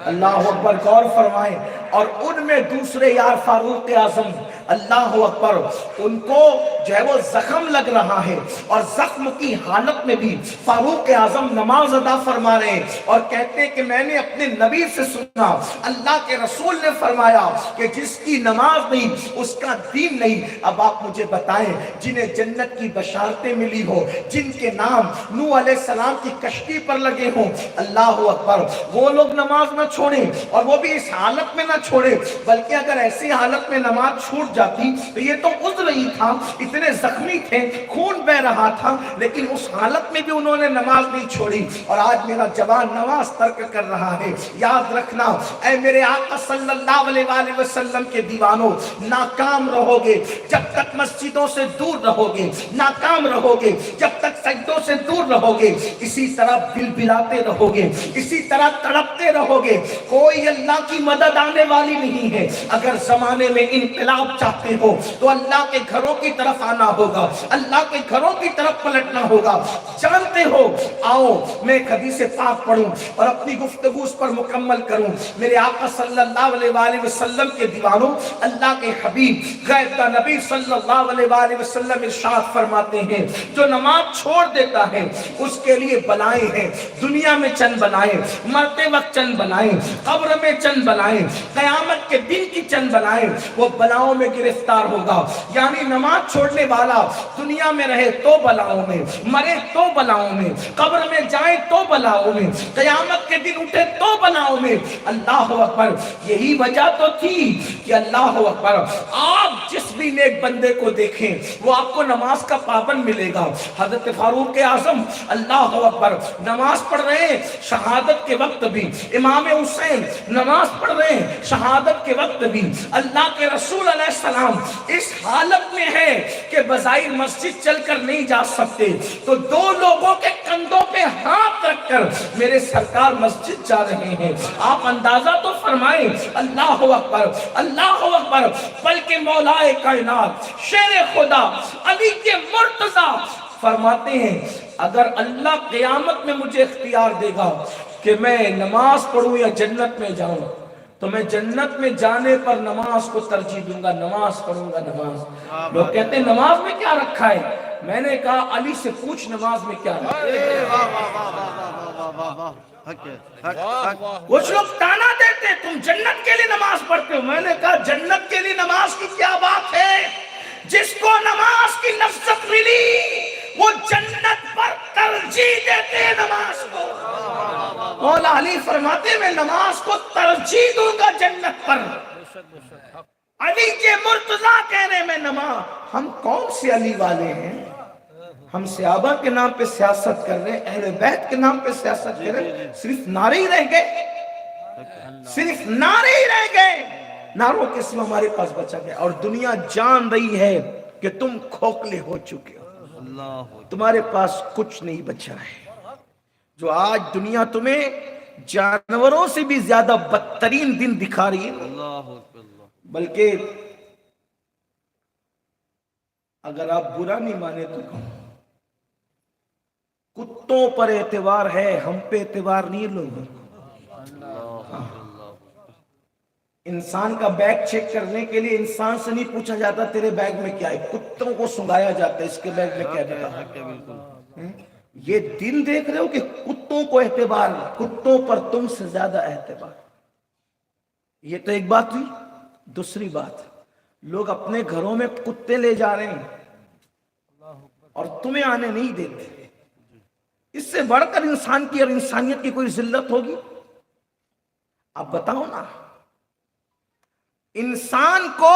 اللہ اکبر، غور فرمائیں۔ اور ان میں دوسرے یار فاروق اعظم، اللہ اکبر، ان کو جو ہے وہ زخم لگ رہا ہے اور زخم کی حالت میں بھی فاروق اعظم نماز ادا فرما رہے ہیں اور کہتے ہیں کہ میں نے اپنے نبی سے سنا اللہ کے رسول نے فرمایا کہ جس کی نماز نہیں اس کا دین نہیں۔ اب آپ مجھے بتائیں جنہیں جنت کی بشارتیں ملی ہو، جن کے نام نوح علیہ السلام کی کشتی پر لگے ہوں، اللہ اکبر، وہ لوگ نماز نہ چھوڑیں اور وہ بھی اس حالت میں نہ چھوڑے، بلکہ اگر ایسی حالت میں نماز چھوٹ جاتی تو یہ تو عذر ہی تھا، اتنے زخمی تھے، خون بہ رہا تھا، لیکن اس حالت میں بھی انہوں نے نماز نہیں چھوڑی۔ اور آج میرا جوان نماز ترک کر رہا ہے، یاد رکھنا اے میرے آقا صلی اللہ علیہ وآلہ وسلم کے دیوانوں، ناکام رہو گے جب تک مسجدوں سے دور رہو گے، ناکام رہو گے جب تک سجدوں سے دور رہو گے، اسی طرح بل بلاتے رہو گے، اسی طرح تڑپتے رہو گے، کوئی اللہ کی مدد آنے والی نہیں ہے۔ اگر زمانے میں انقلاب چاہتے ہو تو اللہ کے گھروں کی طرف آنا ہوگا، اللہ کے گھروں کی طرف پلٹنا ہوگا۔ جانتے ہو، آؤ میں ایک حدیث پاک پڑھوں اور اپنی گفتگو اس پر مکمل کروں۔ میرے آقا صلی اللہ علیہ وآلہ وسلم کے دیوانوں، اللہ کے حبیب غیب کا نبی صلی اللہ علیہ وآلہ وسلم ارشاد فرماتے ہیں جو نماز چھوڑ دیتا ہے اس کے لیے بلائیں ہیں، دنیا میں چند بلائیں، مرتے وقت چند بلائیں، قبر میں چند بلائیں، قیامت کے دن کی چند بلائیں، وہ بلاؤں میں گرفتار ہوگا۔ یعنی نماز چھوڑنے والا دنیا میں رہے تو بلاؤں میں، مرے تو بلاؤں میں، قبر میں جائیں تو بلاؤں میں، قیامت کے دن اٹھے تو بلاؤں میں۔ اللہ اکبر، یہی وجہ تو تھی کہ اللہ اکبر آپ جس بھی نیک بندے کو دیکھیں وہ آپ کو نماز کا پابند ملے گا۔ حضرت فاروق اعظم اللہ اکبر نماز پڑھ رہے ہیں شہادت کے وقت بھی، امام حسین نماز پڑھ رہے ہیں شہادت کے وقت بھی، اللہ کے رسول علیہ السلام اس حالت میں ہے کہ بظاہر مسجد چل کر نہیں جا سکتے تو 2 لوگوں کے کندھوں پہ ہاتھ رکھ کر میرے سرکار مسجد جا رہے ہیں۔ آپ اندازہ تو فرمائیں، اللہ اکبر، اللہ اکبر، بلکہ مولا کائنات شیر خدا علی کے مرتضی فرماتے ہیں اگر اللہ قیامت میں مجھے اختیار دے گا کہ میں نماز پڑھوں یا جنت میں جاؤں تو میں جنت میں جانے پر نماز کو ترجیح دوں گا، نماز پڑھوں گا۔ نماز، لوگ کہتے ہیں نماز میں کیا رکھا ہے؟ میں نے کہا علی سے پوچھ نماز میں کیا رکھا ہے۔ کچھ لوگ تانا دیتے تم جنت کے لیے نماز پڑھتے ہو، میں نے کہا جنت کے لیے نماز کی کیا بات ہے؟ جس کو نماز کی نفست ملی وہ جنت پر ترجیح دیتے ہیں نماز کو۔ مولا علی فرماتے ہیں میں نماز کو ترجیح دوں گا جنت پر۔ علی کے مرتضی کہہ رہے میں نماز، ہم کون سے علی والے ہیں؟ ہم صحابہ کے نام پہ سیاست کر رہے ہیں، اہل بیت کے نام پہ سیاست کر رہے ہیں، صرف نعرے ہی رہ گئے، صرف نعرے ہی رہ گئے، نعروں کے سوا ہمارے پاس بچا گیا۔ اور دنیا جان رہی ہے کہ تم کھوکھلے ہو چکے ہو، تمہارے پاس کچھ نہیں بچا ہے۔ جو آج دنیا تمہیں جانوروں سے بھی زیادہ بدترین دن دکھا رہی ہے، بلکہ اگر آپ برا نہیں مانے تو کتوں پر اعتبار ہے، ہم پہ اعتبار نہیں لوگوں۔ انسان کا بیگ چیک کرنے کے لیے انسان سے نہیں پوچھا جاتا تیرے بیگ میں کیا ہے، کتوں کو سنگایا جاتا ہے اس کے بیگ میں کیا ہے۔ یہ دن دیکھ رہے ہو کہ کتوں کو اعتبار، کتوں پر تم سے زیادہ اعتبار۔ یہ تو ایک بات ہوئی۔ دوسری بات، لوگ اپنے گھروں میں کتے لے جا رہے ہیں اور تمہیں آنے نہیں دیتے۔ اس سے بڑھ کر انسان کی اور انسانیت کی کوئی ذلت ہوگی؟ اب بتاؤ نا، انسان کو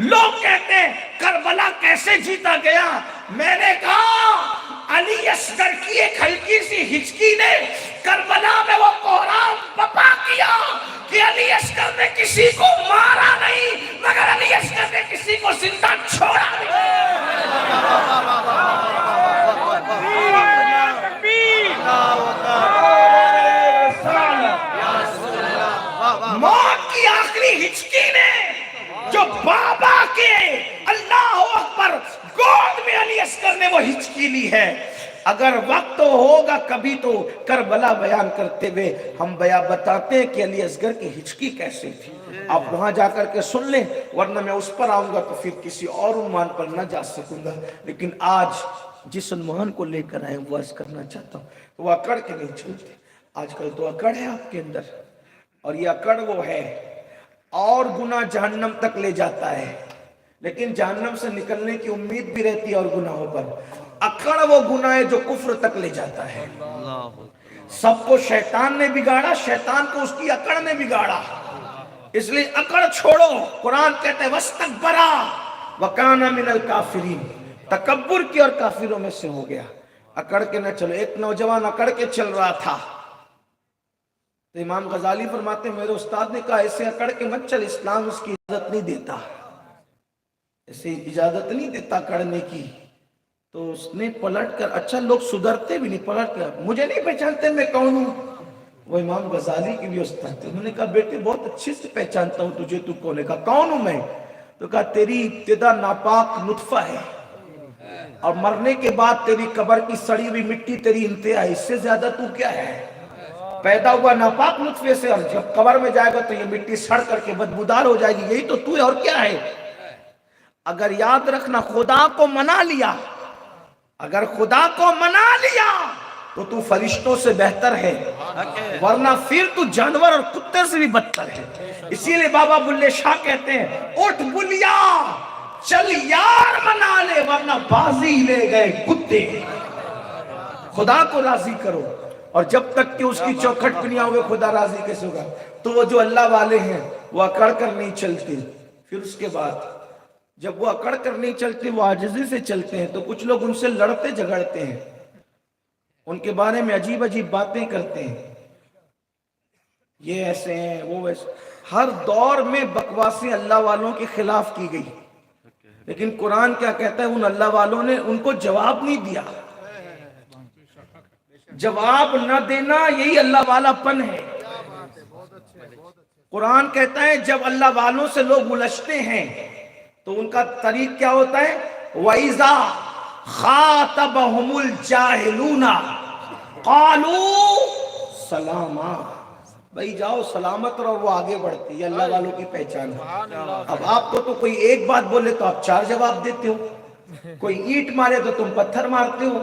لوگ کہتے ہیں کربلا کیسے جیتا گیا؟ میں نے کہا علی اصغر کی ایک ہلکی سی ہچکی نے کربلا میں وہ کوہرام بپا کیا کہ علی اصغر نے کسی کو مارا نہیں مگر علی اصغر نے کسی کو زندہ چھوڑا موت کی آخری ہچکی نے جو بابا کے اللہ اکبر گود میں علی اصغر نے وہ ہچکی لی ہے. اگر وقت ہوگا کبھی تو کربلا بیان کرتے ہوئے ہم بتاتے ہیں کہ علی اصغر کی ہچکی کیسے تھی. آپ وہاں جا کر کے سن لیں ورنہ میں اس پر آؤں گا تو پھر کسی اور عنوان پر نہ جا سکوں گا. لیکن آج جس عنوان کو لے کر آئے وہ عرض کرنا چاہتا ہوں. وہ اکڑ کے نہیں چلتے. آج کل تو اکڑ ہے آپ کے اندر اور یہ اکڑ وہ ہے اور گناہ جہنم تک لے جاتا ہے لیکن جہنم سے نکلنے کی امید بھی رہتی ہے اور گناہوں پر. اکڑ وہ گناہ ہے جو کفر تک لے جاتا ہے. سب کو شیطان نے بگاڑا, شیطان کو اس کی اکڑ نے بگاڑا. اس لیے اکڑ چھوڑو. قرآن کہتے ہیں وَاسْتَكْبَرَا وَكَانَ مِنَ الْكَافِرِينَ, تکبر کی اور کافروں میں سے ہو گیا. اکڑ کے نہ چلو. ایک نوجوان اکڑ کے چل رہا تھا تو امام غزالی فرماتے ہیں میرے استاد نے کہا ایسے اکڑ کے مت چل, اسلام اس کی اجازت نہیں دیتا, ایسے اجازت نہیں دیتا کرنے کی. تو اس نے پلٹ کر, اچھا لوگ سدھرتے بھی نہیں, پلٹ کر مجھے نہیں پہچانتے میں کون ہوں. وہ امام غزالی کی بھی استاد تھے. انہوں نے کہا بیٹے بہت اچھے سے پہچانتا ہوں تجھے, تو کون ہے؟ کہا کون ہوں میں؟ تو کہا تیری ابتدا ناپاک نطفہ ہے اور مرنے کے بعد تیری قبر کی سڑی ہوئی مٹی تیری انتہا ہے. اس سے زیادہ تو کیا ہے؟ پیدا ہوا ناپاک نطفے سے اور جب قبر میں جائے گا تو یہ مٹی سڑ کر کے بدبودار ہو جائے گی. یہی تو ہے اور کیا ہے؟ اگر یاد رکھنا خدا کو منا لیا, اگر خدا کو منا لیا تو تو فرشتوں سے بہتر ہے ورنہ پھر تو جانور اور کتے سے بھی بدتر ہے. اسی لیے بابا بلے شاہ کہتے ہیں اٹھ بلیا چل یار منا لے ورنہ بازی لے گئے کتے. خدا کو راضی کرو اور جب تک کہ اس کی چوکھٹ پہ نہیں آؤ خدا راضی کیسے ہوگا؟ تو وہ جو اللہ والے ہیں وہ اکڑ کر نہیں چلتے. پھر اس کے بعد جب وہ اکڑ کر نہیں چلتے وہ عاجزی سے چلتے ہیں تو کچھ لوگ ان سے لڑتے جھگڑتے ہیں, ان کے بارے میں عجیب عجیب باتیں کرتے ہیں, یہ ایسے ہیں وہ ویسے. ہر دور میں بکواسیں اللہ والوں کے خلاف کی گئی لیکن قرآن کیا کہتا ہے؟ ان اللہ والوں نے ان کو جواب نہیں دیا. جواب نہ دینا یہی اللہ والا پن ہے. قرآن کہتا ہے جب اللہ والوں سے لوگ الجھتے ہیں تو ان کا طریق کیا ہوتا ہے؟ وَإِذَا خَاطَبَهُمُ الْجَاهِلُونَ قَالُوا سَلَامًا. بھائی جاؤ سلامت رہو, وہ آگے بڑھتے. یہ اللہ والوں کی پہچان ہے. اب آپ کو تو کوئی ایک بات بولے تو آپ 4 جواب دیتے ہو, کوئی اینٹ مارے تو تم پتھر مارتے ہو.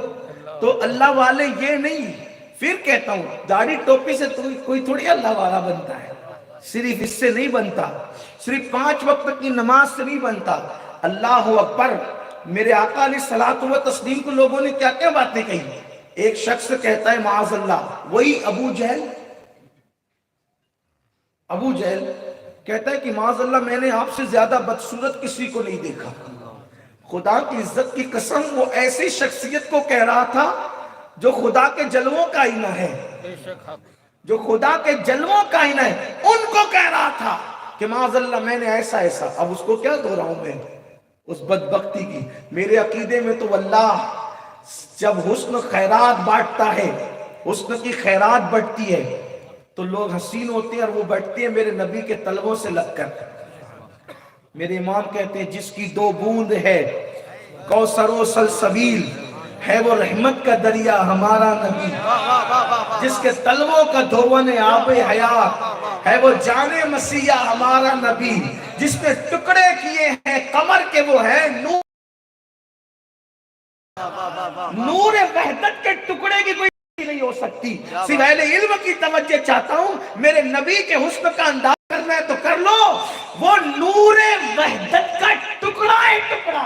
تو اللہ والے یہ نہیں. پھر کہتا ہوں داڑھی ٹوپی سے کوئی تھوڑی اللہ والا بنتا ہے, صرف اس سے نہیں بنتا, صرف 5 وقت کی نماز سے نہیں بنتا. اللہ اکبر. میرے آقا علیہ الصلوۃ والتسلیم کو لوگوں نے کیا کیا باتیں کہی. ایک شخص کہتا ہے معاذ اللہ, وہی ابو جہل کہتا ہے کہ معاذ اللہ میں نے آپ سے زیادہ بدصورت کسی کو نہیں دیکھا. خدا کی عزت کی قسم وہ ایسی شخصیت کو کہہ رہا تھا جو خدا کے جلووں کا آئینہ ہے, جو خدا کے جلووں کا آئینہ ہے. ان کو کہہ رہا تھا کہ معاذ اللہ میں نے ایسا ایسا. اب اس کو کیا دہراؤں میں اس بدبختی کی. میرے عقیدے میں تو اللہ جب حسن خیرات بانٹتا ہے, حسن کی خیرات بڑھتی ہے تو لوگ حسین ہوتے ہیں اور وہ بڑھتے ہیں میرے نبی کے طلبوں سے لگ کر. میرے امام کہتے ہیں جس کی 2 بوند ہے کوثر و سلسبیل ہے وہ رحمت کا دریا ہمارا نبی. جس کے طلبوں کا دھون آب حیات ہے وہ جان مسیح ہمارا نبی. جس نے ٹکڑے کیے ہیں قمر کے وہ ہے نور وحدت کے ٹکڑے کی کوئی نہیں ہو سکتی. صرف اہل علم کی توجہ چاہتا ہوں, میرے نبی کے حسن کا انداز کرنا ہے تو کر لو. وہ نور وحدت کا ٹکڑا ہے, ٹکڑا.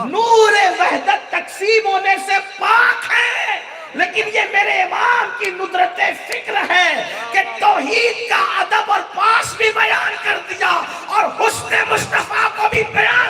نور وحدت تقسیم ہونے سے پاک ہے لیکن یہ میرے امام کی ندرت فکر ہے کہ توحید کا ادب اور پاس بھی بیان کر دیا اور حسن مصطفیٰ کو بھی بیان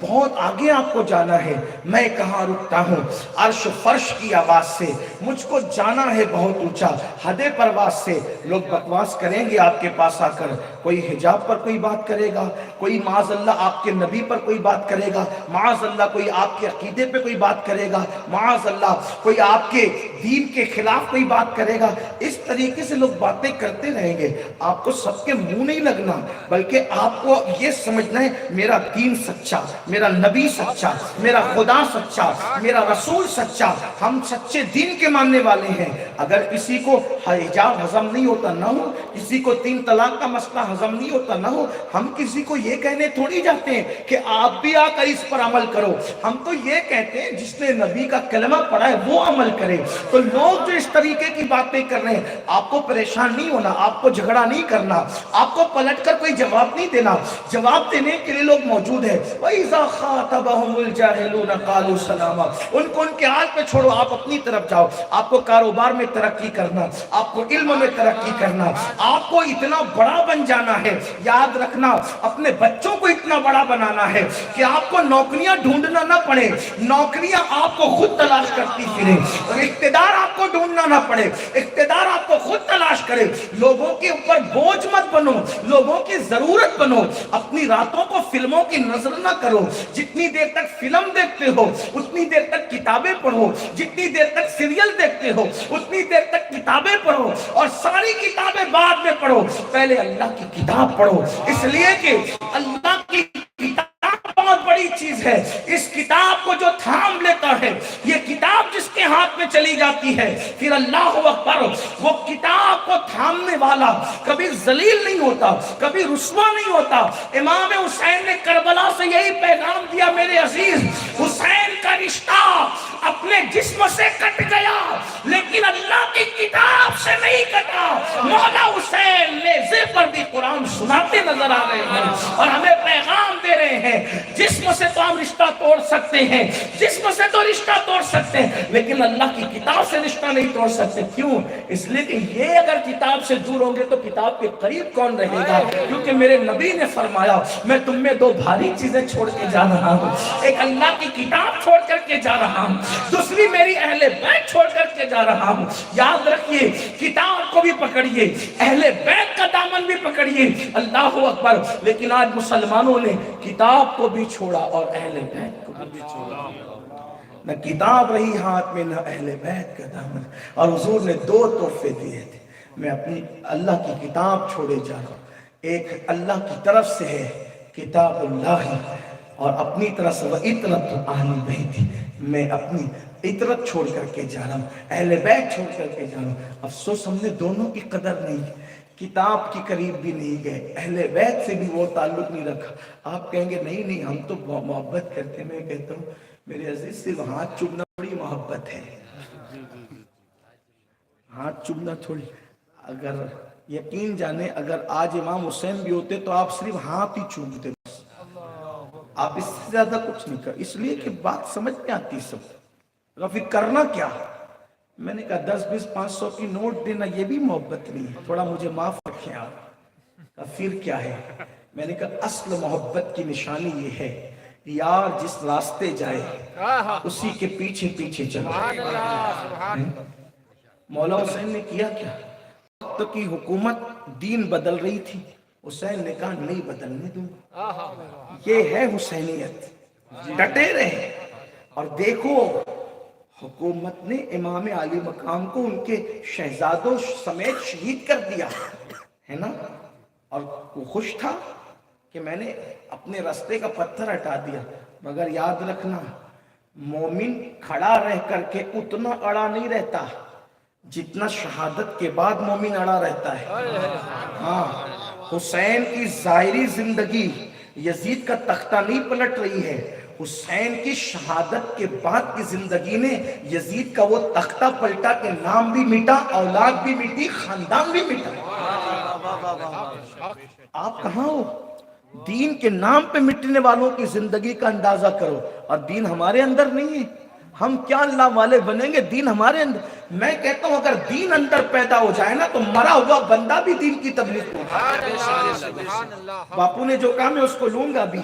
بہت آگے آپ کو جانا ہے، میں کہاں رکتا ہوں، عرش فرش کی آواز سے مجھ کو جانا ہے بہت اونچا، حد پرواز سے لوگ بکواس کریں گے آپ کے پاس آ کر، کوئی حجاب پر کوئی بات کرے گا، کوئی معاذ اللہ آپ کے نبی پر کوئی بات کرے گا، معاذ اللہ کوئی آپ کے عقیدے پہ کوئی بات کرے گا، معاذ اللہ کوئی آپ کے دین کے خلاف کوئی بات کرے گا، اس طریقے سے لوگ باتیں کرتے رہیں گے، آپ کو سب کے منہ نہیں لگنا، بلکہ آپ کو یہ سمجھنا ہے میرا دین سچا، میرا نبی سچا، میرا خدا سچا، میرا رسول سچا، ہم سچے دین کے ماننے والے ہیں۔ اگر کسی کو حجاب ہضم نہیں ہوتا نہ ہو، کسی کو 3 طلاق کا مسئلہ ہضم نہیں ہوتا نہ ہو، ہم کسی کو یہ کہنے تھوڑی جاتے ہیں کہ آپ بھی آ کر اس پر عمل کرو، ہم تو یہ کہتے ہیں جس نے نبی کا کلمہ پڑھا ہے وہ عمل کرے۔ تو لوگ جو اس طریقے کی باتیں کر رہے ہیں، آپ کو پریشان نہیں ہونا، آپ کو جھگڑا نہیں کرنا، آپ کو پلٹ کر کوئی جواب نہیں دینا، جواب دینے کے لیے لوگ موجود ہیں۔ وَإِذَا خَاطَبَهُمُ الْجَاهِلُونَ قَالُوا سَلَامًا، ان کو ان کے حال پہ چھوڑو، آپ اپنی طرف جاؤ۔ آپ کو کاروبار میں ترقی کرنا، آپ کو علم میں ترقی کرنا، آپ کو اتنا بڑا بن جانا ہے، یاد رکھنا اپنے بچوں کو اتنا بڑا بنانا ہے کہ آپ کو نوکریاں ڈھونڈنا نہ پڑے، نوکریاں آپ کو خود تلاش کرتی پھریں، اور اقتدار آپ کو ڈھونڈنا نہ پڑے، اقتدار آپ کو خود تلاش کرے۔ لوگوں کے اوپر بوجھ مت بنو، لوگوں کی ضرورت بنو، اپنی راتوں کو فلموں کی نظر نہ کرو، جتنی دیر تک فلم دیکھتے ہو اتنی دیر تک کتابیں پڑھو، جتنی دیر تک سیریل دیکھتے ہو اتنی دیر تک کتابیں پڑھو، اور ساری کتابیں بعد میں پڑھو، پہلے اللہ کی کتاب پڑھو، اس لیے کہ اللہ کی کتاب بہت بڑی چیز ہے۔ اس کتاب کو جو تھام لیتا ہے، یہ کتاب جس کے ہاتھ میں چلی جاتی ہے، پھر اللہ اکبر، وہ کتاب کو تھامنے والا کبھی ذلیل نہیں ہوتا، کبھی رسوا نہیں ہوتا۔ امام حسین نے کربلا سے یہی پیغام دیا، میرے عزیز حسین کا رشتہ اپنے جسم سے کٹ گیا لیکن اللہ کی کتاب سے نہیں کٹا۔ مولا حسین نیزے پر بھی قرآن سناتے نظر آ رہے ہیں اور ہمیں پیغام دے رہے ہیں، جسم سے تو ہم رشتہ توڑ سکتے ہیں، جسم سے تو رشتہ توڑ سکتے ہیں، لیکن اللہ کی کتاب سے رشتہ نہیں توڑ سکتے۔ کیوں؟ اس لیے کہ یہ اگر کتاب سے دور ہوں گے تو کتاب کے قریب کون رہے گا؟ کیونکہ میرے نبی نے فرمایا میں تم میں 2 بھاری چیزیں چھوڑ کے جا رہا ہوں، ایک اللہ کی کتاب چھوڑ کر کے جا رہا ہوں، دوسری میری اہل بیت چھوڑ کر کے جا رہا ہوں۔ یاد رکھیے، کتاب کو بھی پکڑیے، اہل بیت کا دامن بھی پکڑیے، اللہ اکبر۔ لیکن آج مسلمانوں نے کتاب کو بھی چھوڑا اور اہل بیت کو بھی چھوڑا، نہ کتاب رہی ہاتھ میں نہ اہل بیت کا دامن۔ اور حضور نے 2 تحفے دیے تھے، میں اپنی اللہ کی کتاب چھوڑے جا رہا ہوں، ایک اللہ کی طرف سے ہے کتاب اللہ، اور اپنی طرف سے وَإِطْرَةُ أَهْلِ الْبَيْتِ، میں اپنی عطرت چھوڑ کر کے جا رہا ہوں، اہل بیت چھوڑ کر کے جا رہا ہوں۔ افسوس ہم نے دونوں کی قدر نہیں کی، کتاب کی قریب بھی نہیں گئے، اہل بیت سے بھی وہ تعلق نہیں رکھا۔ آپ کہیں گے نہیں ہم تو محبت کرتے ہیں، میں کہتا ہوں میرے عزیز صرف ہاتھ چومنا بڑی محبت ہے، ہاتھ چومنا تھوڑی۔ اگر یقین جانے اگر آج امام حسین بھی ہوتے تو آپ صرف ہاتھ ہی چومتے، آپ اس سے زیادہ کچھ نہیں کر، اس لیے کہ بات سمجھ میں آتی سب۔ پھر کرنا کیا؟ میں نے کہا 10 20 500 کی نوٹ دینا یہ بھی محبت نہیں ہے، تھوڑا مجھے معاف رکھیں آپ۔ پھر کیا ہے؟ میں نے کہا اصل محبت کی نشانی یہ ہے، یار جس راستے جائے اسی کے پیچھے پیچھے چلو۔ مولا حسین نے کیا کیا؟ وقت کی حکومت دین بدل رہی تھی، حسین نے کہا نہیں بدلنے دوں گا، یہ ہے حسینیت، ڈٹے رہے۔ اور دیکھو حکومت نے امام عالی مقام کو ان کے شہزادوں سمیت شہید کر دیا ہے نا، اور وہ خوش تھا کہ میں نے اپنے راستے کا پتھر ہٹا دیا۔ مگر یاد رکھنا مومن کھڑا رہ کر کے اتنا اڑا نہیں رہتا جتنا شہادت کے بعد مومن اڑا رہتا ہے۔ ہاں، حسین کی ظاہری زندگی یزید کا تختہ نہیں پلٹ رہی ہے، حسین کی شہادت کے بعد کی زندگی نے یزید کا وہ تختہ پلٹا کہ نام بھی مٹا، اولاد بھی مٹی، خاندان بھی مٹا۔ آپ کہاں ہو؟ دین کے نام پہ مٹنے والوں کی زندگی کا اندازہ کرو، اور دین ہمارے اندر نہیں ہے، ہم کیا اللہ والے بنیں گے؟ دین ہمارے اندر۔ میں کہتا ہوں اگر دین اندر پیدا ہو جائے نا تو مرا ہوا بندہ بھی دین کی تبلیغ کرے۔ باپو نے جو کہا میں اس کو لوں گا بھی،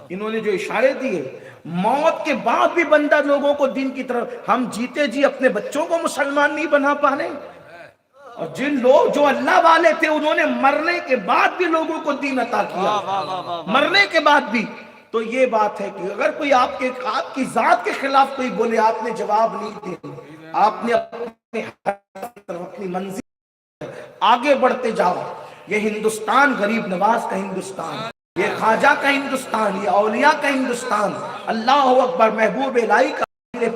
انہوں نے جو اشارے دیے، موت کے بعد بھی بندہ لوگوں کو دین کی طرف، ہم جیتے جی اپنے بچوں کو مسلمان نہیں بنا پا رہے، اور جن لوگ جو اللہ والے تھے انہوں نے مرنے کے بعد بھی لوگوں کو دین عطا کیا، مرنے کے بعد بھی۔ تو یہ بات ہے کہ اگر کوئی آپ کی ذات کے خلاف کوئی بولے، آپ نے جواب نہیں دیا، آپ نے اپنی منزل آگے بڑھتے جاؤ۔ یہ ہندوستان غریب نواز کا ہندوستان، یہ خواجہ کا ہندوستان، یہ اولیاء کا ہندوستان، اللہ اکبر، محبوب الہی کا،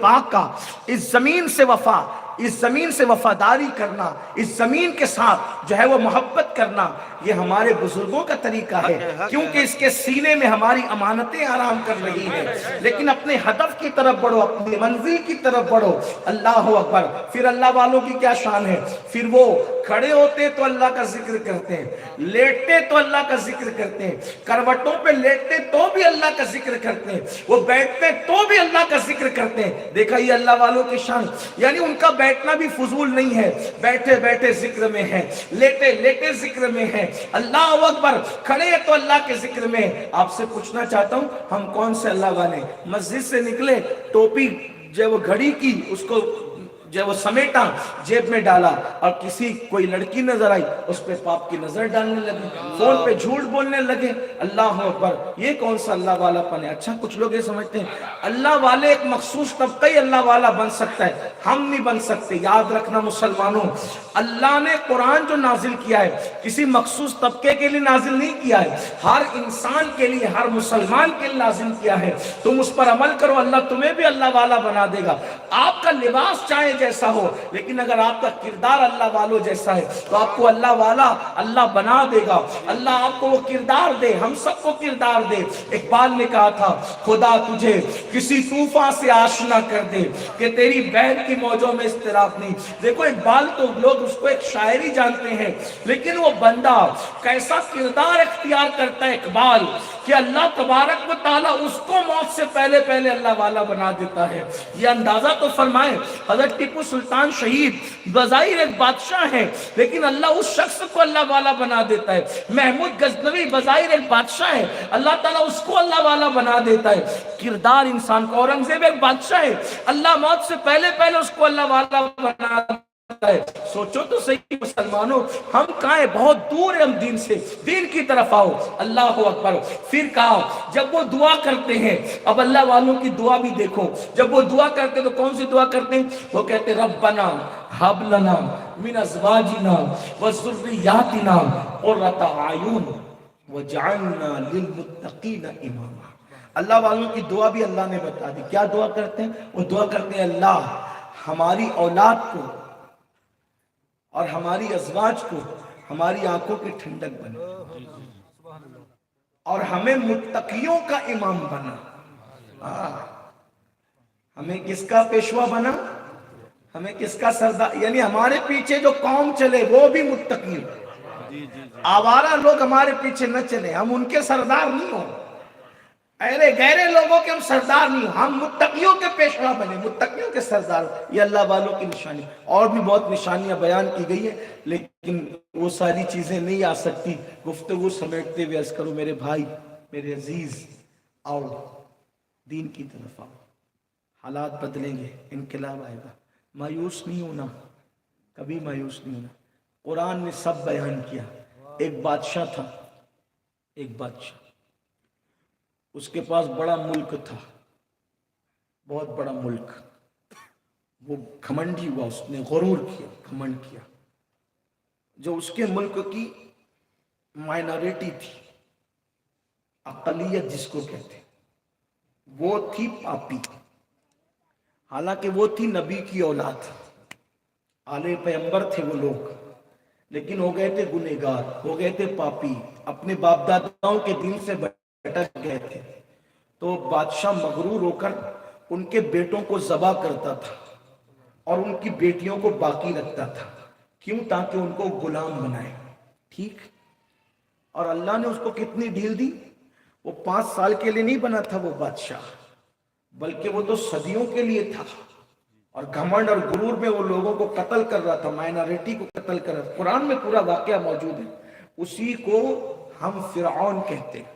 پاک کا، اس زمین سے وفا، اس زمین سے وفاداری کرنا، اس زمین کے ساتھ جو ہے وہ محبت کرنا، یہ ہمارے بزرگوں کا طریقہ ہے، کیونکہ اس کے سینے میں ہماری امانتیں آرام کر رہی ہیں۔ لیکن اپنے ہدف کی طرف بڑھو، اپنی منزل کی طرف بڑھو۔ اللہ اکبر۔ پھر اللہ والوں کی کیا شان ہے؟ پھر وہ کھڑے ہوتے تو اللہ کا ذکر کرتے ہیں، لیٹتے تو اللہ کا ذکر کرتے ہیں، کروٹوں پہ لیٹتے تو بھی اللہ کا ذکر کرتے ہیں، وہ بیٹھتے تو بھی اللہ کا ذکر کرتے ہیں۔ دیکھا یہ اللہ والوں کی شان، یعنی ان کا بیٹھنا بھی فضول نہیں ہے، بیٹھے بیٹھے ذکر میں ہے، لیٹے لیٹے ذکر میں ہے۔ اللہ اکبر۔ کھڑے تو اللہ کے ذکر میں۔ آپ سے پوچھنا چاہتا ہوں، ہم کون سے اللہ والے؟ مسجد سے نکلے، ٹوپی جو وہ گھڑی کی اس کو جو وہ سمیٹا، جیب میں ڈالا، اور کسی کوئی لڑکی نظر آئی اس پہ پاپ کی نظر ڈالنے لگے، فون پہ جھوٹ بولنے لگے۔ اللہ اکبر۔ یہ کون سا اللہ والا پن ہے؟ اچھا کچھ لوگ یہ سمجھتے ہیں اللہ والے ایک مخصوص طبقہ ہی اللہ والا بن سکتا ہے، ہم نہیں بن سکتے۔ یاد رکھنا مسلمانوں، اللہ نے قرآن جو نازل کیا ہے کسی مخصوص طبقے کے لیے نازل نہیں کیا ہے، ہر انسان کے لیے، ہر مسلمان کے لیے نازل کیا ہے۔ تم اس پر عمل کرو، اللہ تمہیں بھی اللہ والا بنا دے گا۔ آپ کا لباس چاہے جیسا ہو، لیکن اگر آپ کا کردار اللہ والوں جیسا ہے تو آپ کو اللہ والا اللہ بنا دے گا۔ اللہ آپ کو وہ کردار دے، ہم سب کو کردار دے۔ اقبال نے کہا تھا، خدا تجھے کسی طوفان سے آشنا کر دے کہ تیری بہر کی موجوں میں اضطراب نہیں۔ دیکھو اقبال تو لوگ اس کو ایک شاعری جانتے ہیں، لیکن وہ بندہ کیسا کردار اختیار کرتا ہے اقبال، کہ اللہ تبارک و تعالیٰ اس کو موت سے پہلے پہلے اللہ والا بنا دیتا ہے۔ یہ اندازہ تو فرمائے، حضرت ٹیپو سلطان شہید بظاہر ایک بادشاہ ہے، لیکن اللہ اس شخص کو اللہ والا بنا دیتا ہے۔ محمود غزنوی بظاہر ایک بادشاہ ہے، اللہ تعالیٰ اس کو اللہ والا بنا دیتا ہے۔ کردار انسان کو، اورنگزیب ایک بادشاہ ہے، اللہ موت سے پہلے پہلے اس کو اللہ والا بنا دیتا ہے۔ سوچو تو صحیح مسلمانوں، ہم کہاں ہیں؟ بہت دور ہے ہم دین سے، دین کی طرف آؤ۔ اللہ اکبر۔ پھر کہا جب وہ دعا کرتے ہیں، اب اللہ والوں کی دعا بھی دیکھو، جب وہ دعا کرتے تو کون سی دعا کرتے ہیں؟ وہ کہتے ربنا ہب لنا من ازواجنا وذریاتنا قرۃ اعین وجعلنا للمتقین اماما۔ اللہ والوں کی دعا بھی اللہ نے بتا دی۔ کیا دعا کرتے ہیں؟ وہ دعا کرتے ہیں اللہ ہماری اولاد کو اور ہماری ازواج کو ہماری آنکھوں کی ٹھنڈک بنا، اور ہمیں متقیوں کا امام بنا۔ ہمیں کس کا پیشوا بنا؟ ہمیں کس کا سردار؟ یعنی ہمارے پیچھے جو قوم چلے وہ بھی متقی ہو، آوارہ لوگ ہمارے پیچھے نہ چلے، ہم ان کے سردار نہیں ہوں، ایرے گہرے لوگوں کے ہم سردار نہیں، ہم متقیوں کے پیشوا بنے، متقیوں کے سردار۔ یہ اللہ والوں کی نشانی۔ اور بھی بہت نشانیاں بیان کی گئی ہیں، لیکن وہ ساری چیزیں نہیں آ سکتی۔ گفتگو سمیٹتے ہوئے عرض کروں، میرے بھائی، میرے عزیز، آؤ دین کی طرف آؤ۔ حالات بدلیں گے، انقلاب آئے گا، مایوس نہیں ہونا، کبھی مایوس نہیں ہونا۔ قرآن نے سب بیان کیا۔ ایک بادشاہ تھا، ایک بادشاہ، اس کے پاس بڑا ملک تھا، بہت بڑا ملک۔ وہ گھمنڈی ہوا، اس نے غرور کیا، گھمنڈ کیا۔ جو اس کے ملک کی مائنورٹی تھی، اقلیت جس کو کہتے ہیں، وہ تھی پاپی۔ حالانکہ وہ تھی نبی کی اولاد، آلے پیغمبر تھے وہ لوگ، لیکن ہو گئے تھے گنہگار، ہو گئے تھے پاپی، اپنے باپ داداؤں کے دین سے بھٹک گئے تھے۔ تو بادشاہ مغرور ہو کر ان کے بیٹوں کو ذبح کرتا تھا اور ان کی بیٹیوں کو باقی رکھتا تھا۔ کیوں؟ تاکہ ان کو غلام بنائے۔ ٹھیک؟ اور اللہ نے اس کو کتنی ڈھیل دی؟ وہ 5 سال کے لیے نہیں بنا تھا وہ بادشاہ، بلکہ وہ تو صدیوں کے لیے تھا، اور گھمنڈ اور غرور میں وہ لوگوں کو قتل کر رہا تھا، مائنورٹی کو قتل کر رہا تھا۔ قرآن میں پورا واقعہ موجود ہے، اسی کو ہم فرعون کہتے ہیں۔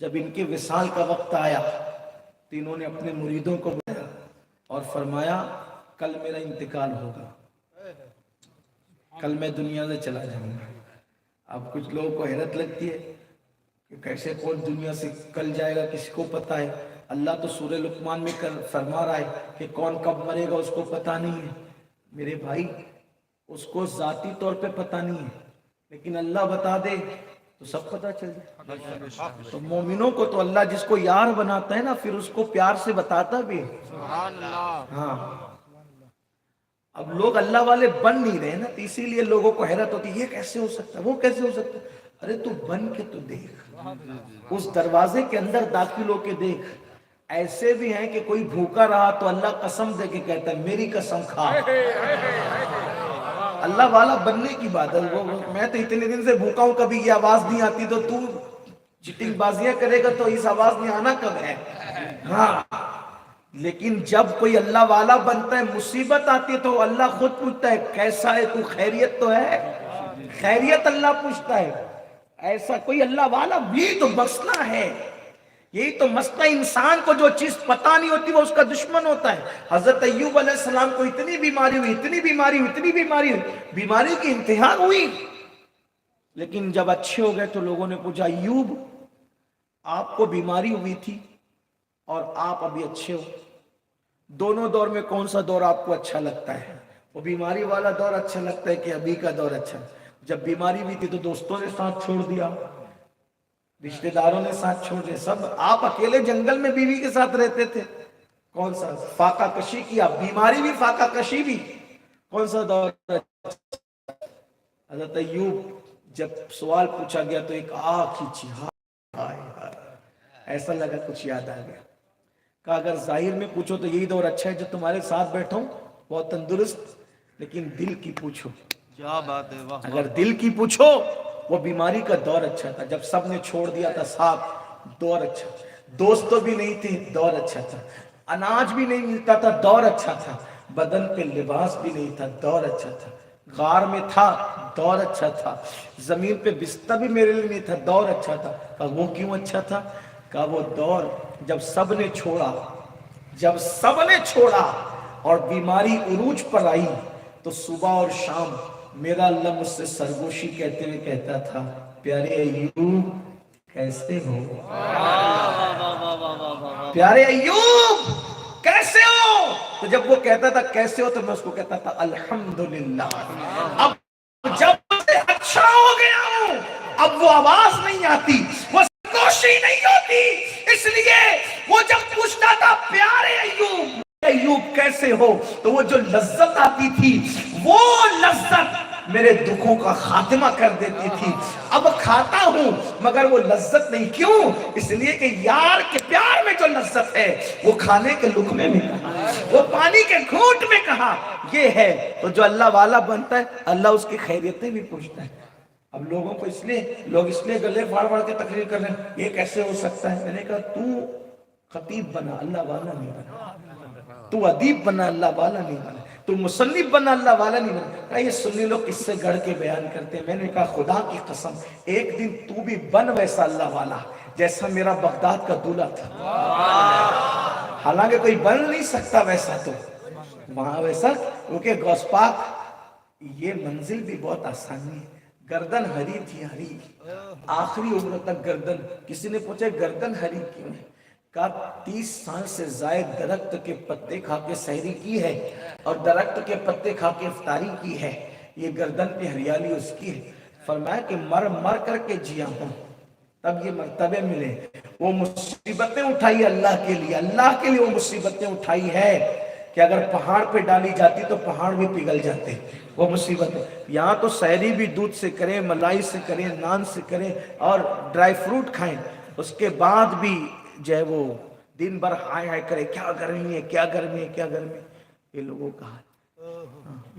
جب ان کے وصال کا وقت آیا تو انہوں نے اپنے مریدوں کو بلایا اور فرمایا کل میرا انتقال ہوگا، کل میں دنیا سے چلا جاؤں گا۔ اب کچھ لوگوں کو حیرت لگتی ہے کہ کیسے کون دنیا سے کل جائے گا، کسی کو پتا ہے؟ اللہ تو سورہ لقمان میں فرما رہا ہے کہ کون کب مرے گا اس کو پتا نہیں ہے۔ میرے بھائی اس کو ذاتی طور پہ پتا نہیں ہے، لیکن اللہ بتا دے تو سب پتا چل جائے۔ تو مومنوں کو تو اللہ جس کو یار بناتا ہے نا پھر اس کو پیار سے بتاتا بھی ہے۔ سبحان اللہ۔ ہاں اب لوگ اللہ والے بن نہیں رہے نا، تو اسی لیے لوگوں کو حیرت ہوتی ہے یہ کیسے ہو سکتا ہے، وہ کیسے ہو سکتا ہے۔ ارے تو بن کے تو دیکھ، اس دروازے کے اندر داخل ہو کے دیکھ۔ ایسے بھی ہیں کہ کوئی بھوکا رہا تو اللہ قسم دے کے کہتا ہے میری قسم کھا۔ اللہ والا بننے کی بات ہے۔ میں تو اتنے دن سے بھوکا ہوں، کبھی یہ آواز نہیں آتی، تو تو چٹنگ بازیاں کرے گا تو اس آواز میں آنا کب ہے؟ ہاں لیکن جب کوئی اللہ والا بنتا ہے، مصیبت آتی ہے تو اللہ خود پوچھتا ہے کیسا ہے تو، خیریت تو ہے؟ خیریت اللہ پوچھتا ہے۔ ایسا کوئی اللہ والا بھی تو مسئلہ ہے، یہی تو مسئلہ، انسان کو جو چیز پتا نہیں ہوتی وہ اس کا دشمن ہوتا ہے۔ حضرت ایوب علیہ السلام کو اتنی بیماری ہوئی، اتنی بیماری ہوئی، اتنی بیماری ہوئی، بیماری کی انتہا ہوئی، لیکن جب اچھے ہو گئے تو لوگوں نے پوچھا ایوب آپ کو بیماری ہوئی تھی اور آپ ابھی اچھے ہو، دونوں دور میں کون سا دور آپ کو اچھا لگتا ہے؟ وہ بیماری والا دور اچھا لگتا ہے کہ ابھی کا دور اچھا؟ جب بیماری ہوئی تھی تو دوستوں نے ساتھ چھوڑ دیا، رشتہ داروں نے ساتھ چھوڑ دیا، سب آپ اکیلے جنگل میں بیوی کے ساتھ رہتے تھے، کون سا فاقہ کشی کیا، بیماری بھی فاقہ کشی بھی، کون سا دور؟ حضرت ایوب جب سوال پوچھا گیا تو ایک آنکھ کھینچی، ایسا لگا کچھ یاد آ گیا، کہا اگر ظاہر میں پوچھو تو یہی دور اچھا ہے جو تمہارے ساتھ بیٹھوں بہت تندرست، لیکن دل کی پوچھو، کیا بات ہے، واہ اگر دل کی پوچھو وہ بیماری کا دور اچھا تھا، جب سب نے چھوڑ دیا تھا ساتھ، دور اچھا تھا، دوست بھی نہیں تھے، دور اچھا تھا، اناج بھی نہیں ملتا تھا، دور اچھا تھا، بدن پہ لباس بھی نہیں تھا، دور اچھا تھا، غار میں تھا، دور اچھا تھا، زمین پہ بستر بھی میرے لیے نہیں تھا، دور اچھا تھا۔ کہا وہ کیوں اچھا تھا؟ کہا وہ دور جب سب نے چھوڑا، جب سب نے چھوڑا اور بیماری عروج پر آئی تو صبح اور شام میرا اللہ مجھ سے سرگوشی کہتے ہوئے کہتا تھا پیارے ایوب کیسے ہو، پیارے ایوب کیسے ہو؟ تو جب وہ کہتا تھا کیسے ہو تو میں اس کو کہتا تھا الحمدللہ، اب جب سے اچھا ہو گیا ہوں اب وہ آواز نہیں آتی، وہ سرگوشی نہیں ہوتی، اس لیے وہ جب پوچھتا تھا پیارے ایوب ایوب کیسے ہو تو وہ جو لذت آتی تھی وہ لذت میرے دکھوں کا خاتمہ کر دیتی تھی۔ اب کھاتا ہوں مگر وہ لذت نہیں، کیوں؟ اس لیے کہ یار کے پیار میں جو لذت ہے وہ کھانے کے لقمے میں کہا، وہ پانی کے گھونٹ میں کہا، یہ ہے۔ تو جو اللہ والا بنتا ہے اللہ اس کی خیریتیں بھی پوچھتا ہے۔ اب لوگوں کو اس لیے گلے پھاڑ پھاڑ کے تقریر کر رہے ہیں یہ کیسے ہو سکتا ہے؟ میں نے کہا تو خطیب بنا، اللہ والا نہیں بنا، تو ادیب بنا، اللہ والا نہیں بنا، تو مصنف بنا، اللہ والا نہیں بنا۔ کہا یہ سنی لوگ کس سے گڑھ کے بیان کرتے ہیں؟ میں نے کہا خدا کی قسم ایک دن تو بھی بن ویسا اللہ والا جیسا میرا بغداد کا دولہا تھا، حالانکہ کوئی بن نہیں سکتا ویسا، تو وہاں ویسا، کیونکہ غوث پاک یہ منزل بھی بہت آسانی ہے، گردن ہری تھی، ہری آخری عمر تک گردن۔ کسی نے پوچھا گردن ہری کیوں ہے؟ کہا 30 سال سے زائد درخت کے پتے کھا کے سحری کی ہے اور درخت کے پتے کھا کے افطاری کی ہے، یہ گردن پہ ہریالی اس کی ہے۔ فرمایا کہ مر مر کر کے جیا ہوں تب یہ مرتبے ملے، وہ مصیبتیں اٹھائی اللہ کے لیے وہ مصیبتیں اٹھائی ہے کہ اگر پہاڑ پہ ڈالی جاتی تو پہاڑ بھی پگھل جاتے، وہ مصیبتیں۔ یہاں تو سحری بھی دودھ سے کریں، ملائی سے کریں، نان سے کریں اور ڈرائی فروٹ کھائیں، اس کے بعد بھی جو ہے وہ دن بھر ہائے ہائے کرے کیا گرمی ہے، کیا گرمی ہے، کیا گرمی ہے۔ یہ لوگوں کا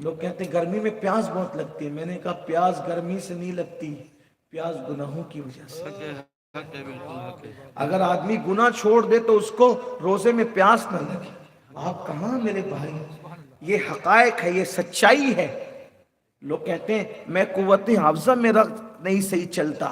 لوگ کہتے ہیں گرمی میں پیاس بہت لگتی ہے، میں نے کہا پیاس گرمی سے نہیں لگتی، پیاس گناہوں کی وجہ سے۔ اگر آدمی گناہ چھوڑ دے تو اس کو روزے میں پیاس نہ لگے۔ آپ کہاں میرے بھائی، یہ حقائق ہے، یہ سچائی ہے۔ لوگ کہتے ہیں میں قوت حافظہ میرا نہیں صحیح چلتا،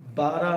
12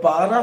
12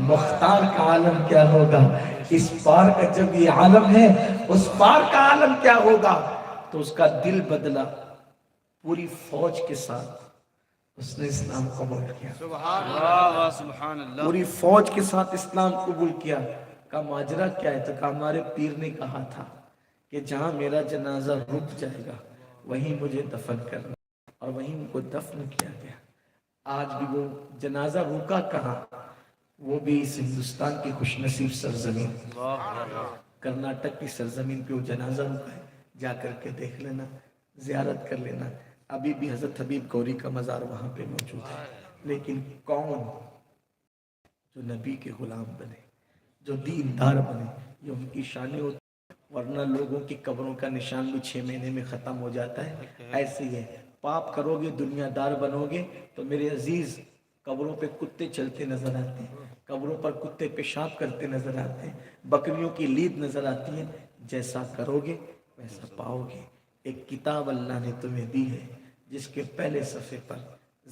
مختار کا عالم کیا ہوگا، اس پار کا جب یہ عالم ہے اس پار کا عالم کیا ہوگا۔ تو اس کا دل بدلا، پوری فوج کے ساتھ اس نے اسلام قبول کیا، سبحان اللہ سبحان اللہ۔ پوری فوج کے ساتھ اسلام قبول کیا۔ کا ماجرا کیا ہے؟ تو کہا ہمارے پیر نے کہا تھا کہ جہاں میرا جنازہ رک جائے گا وہیں مجھے دفن کرنا، اور وہیں ان کو دفن کیا گیا۔ آج بھی وہ جنازہ رکا کہاں؟ وہ بھی اس ہندوستان کی خوش نصیب سرزمین کرناٹک کی سرزمین پہ وہ جنازہ رکا ہے، جا کر کے دیکھ لینا، زیارت کر لینا۔ ابھی بھی حضرت حبیب گوری کا مزار وہاں پہ موجود ہے۔ لیکن کون جو نبی کے غلام بنے، جو دیندار بنے، یہ ان کی شانیں ہوتی، ورنہ لوگوں کی قبروں کا نشان بھی 6 مہینے میں ختم ہو جاتا ہے۔ ایسے ہی ہے، پاپ کرو گے، دنیا دار بنو گے تو میرے عزیز قبروں پہ کتے چلتے نظر آتے ہیں، قبروں پر کتے پیشاب کرتے نظر آتے ہیں، بکریوں کی لید نظر آتی ہے۔ جیسا کرو گے ویسا پاؤ گے۔ ایک کتاب اللہ نے تمہیں دی ہے جس کے پہلے صفحے پر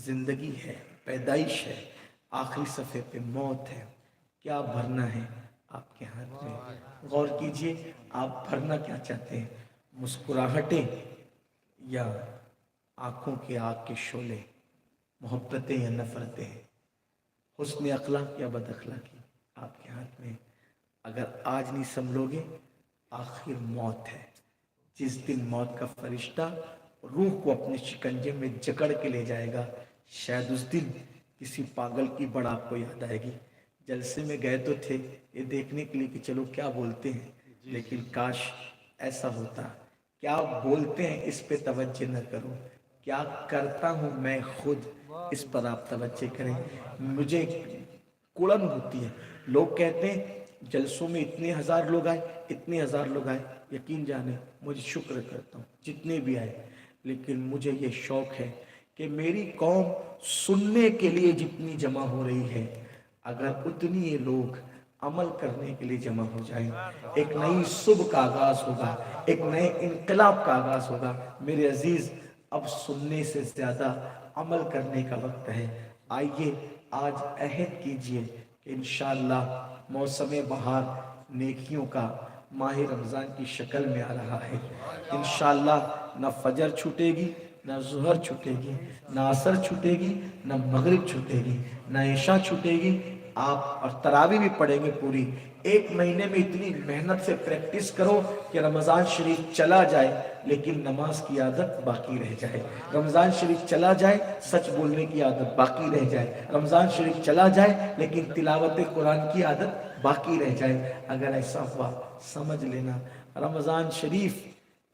زندگی ہے، پیدائش ہے، آخری صفحے پہ موت ہے۔ کیا بھرنا ہے آپ کے ہاتھ میں؟ غور کیجئے، آپ بھرنا کیا چاہتے ہیں؟ مسکراہٹیں یا آنکھوں کے آگ کے شعلے، محبتیں یا نفرتیں، حسن اخلاق یا بد اخلاقی، آپ کے ہاتھ میں۔ اگر آج نہیں سنبھلو گے آخر موت ہے۔ جس دن موت کا فرشتہ روح کو اپنے شکنجے میں جکڑ کے لے جائے گا، شاید اس دن کسی پاگل کی بڑا آپ کو یاد آئے گی، جلسے میں گئے تو تھے یہ دیکھنے کے لیے کہ چلو کیا بولتے ہیں، لیکن کاش ایسا ہوتا۔ کیا بولتے ہیں اس پہ توجہ نہ کرو، کیا کرتا ہوں میں خود اس پر آپ توجہ کریں۔ مجھے کڑن ہوتی ہے، لوگ کہتے ہیں جلسوں میں اتنے ہزار لوگ آئے، اتنے ہزار لوگ آئے۔ یقین جانے مجھے شکر کرتا ہوں جتنے بھی آئے، لیکن مجھے یہ شوق ہے کہ میری قوم سننے کے لیے جتنی جمع ہو رہی ہے، اگر اتنی یہ لوگ عمل کرنے کے لیے جمع ہو جائیں، ایک نئی صبح کا آغاز ہوگا، ایک نئے انقلاب کا آغاز ہوگا۔ میرے عزیز، اب سننے سے زیادہ عمل کرنے کا وقت ہے۔ آئیے آج عہد کیجئے کہ انشاءاللہ موسم بہار نیکیوں کا ماہ رمضان کی شکل میں آ رہا ہے۔ انشاءاللہ نہ فجر چھوٹے گی، نہ ظہر چھوٹے گی، نہ عصر چھوٹے گی، نہ مغرب چھوٹے گی، نہ عشاء چھوٹے گی۔ آپ اور تراویح بھی پڑھیں گے پوری۔ ایک مہینے میں اتنی محنت سے پریکٹس کرو کہ رمضان شریف چلا جائے لیکن نماز کی عادت باقی رہ جائے، رمضان شریف چلا جائے سچ بولنے کی عادت باقی رہ جائے، رمضان شریف چلا جائے لیکن تلاوت قرآن کی عادت باقی رہ جائے۔ اگر ایسا ہوا سمجھ لینا رمضان شریف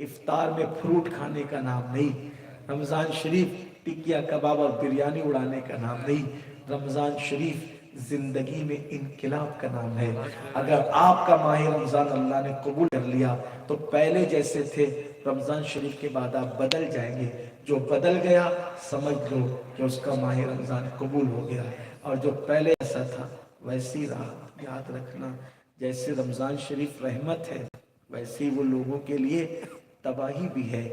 افطار میں فروٹ کھانے کا نام نہیں، رمضان شریف ٹکیا کباب اور بریانی اڑانے کا نام نہیں، رمضان شریف زندگی میں انقلاب کا نام ہے۔ اگر آپ کا ماہ رمضان اللہ نے قبول کر لیا تو پہلے جیسے تھے رمضان شریف کے بعد آپ بدل جائیں گے۔ جو بدل گیا سمجھ لو کہ اس کا ماہ رمضان قبول ہو گیا، اور جو پہلے ایسا تھا ویسی رہا۔ یاد رکھنا جیسے رمضان شریف رحمت ہے ویسے وہ لوگوں کے لیے تباہی بھی ہے۔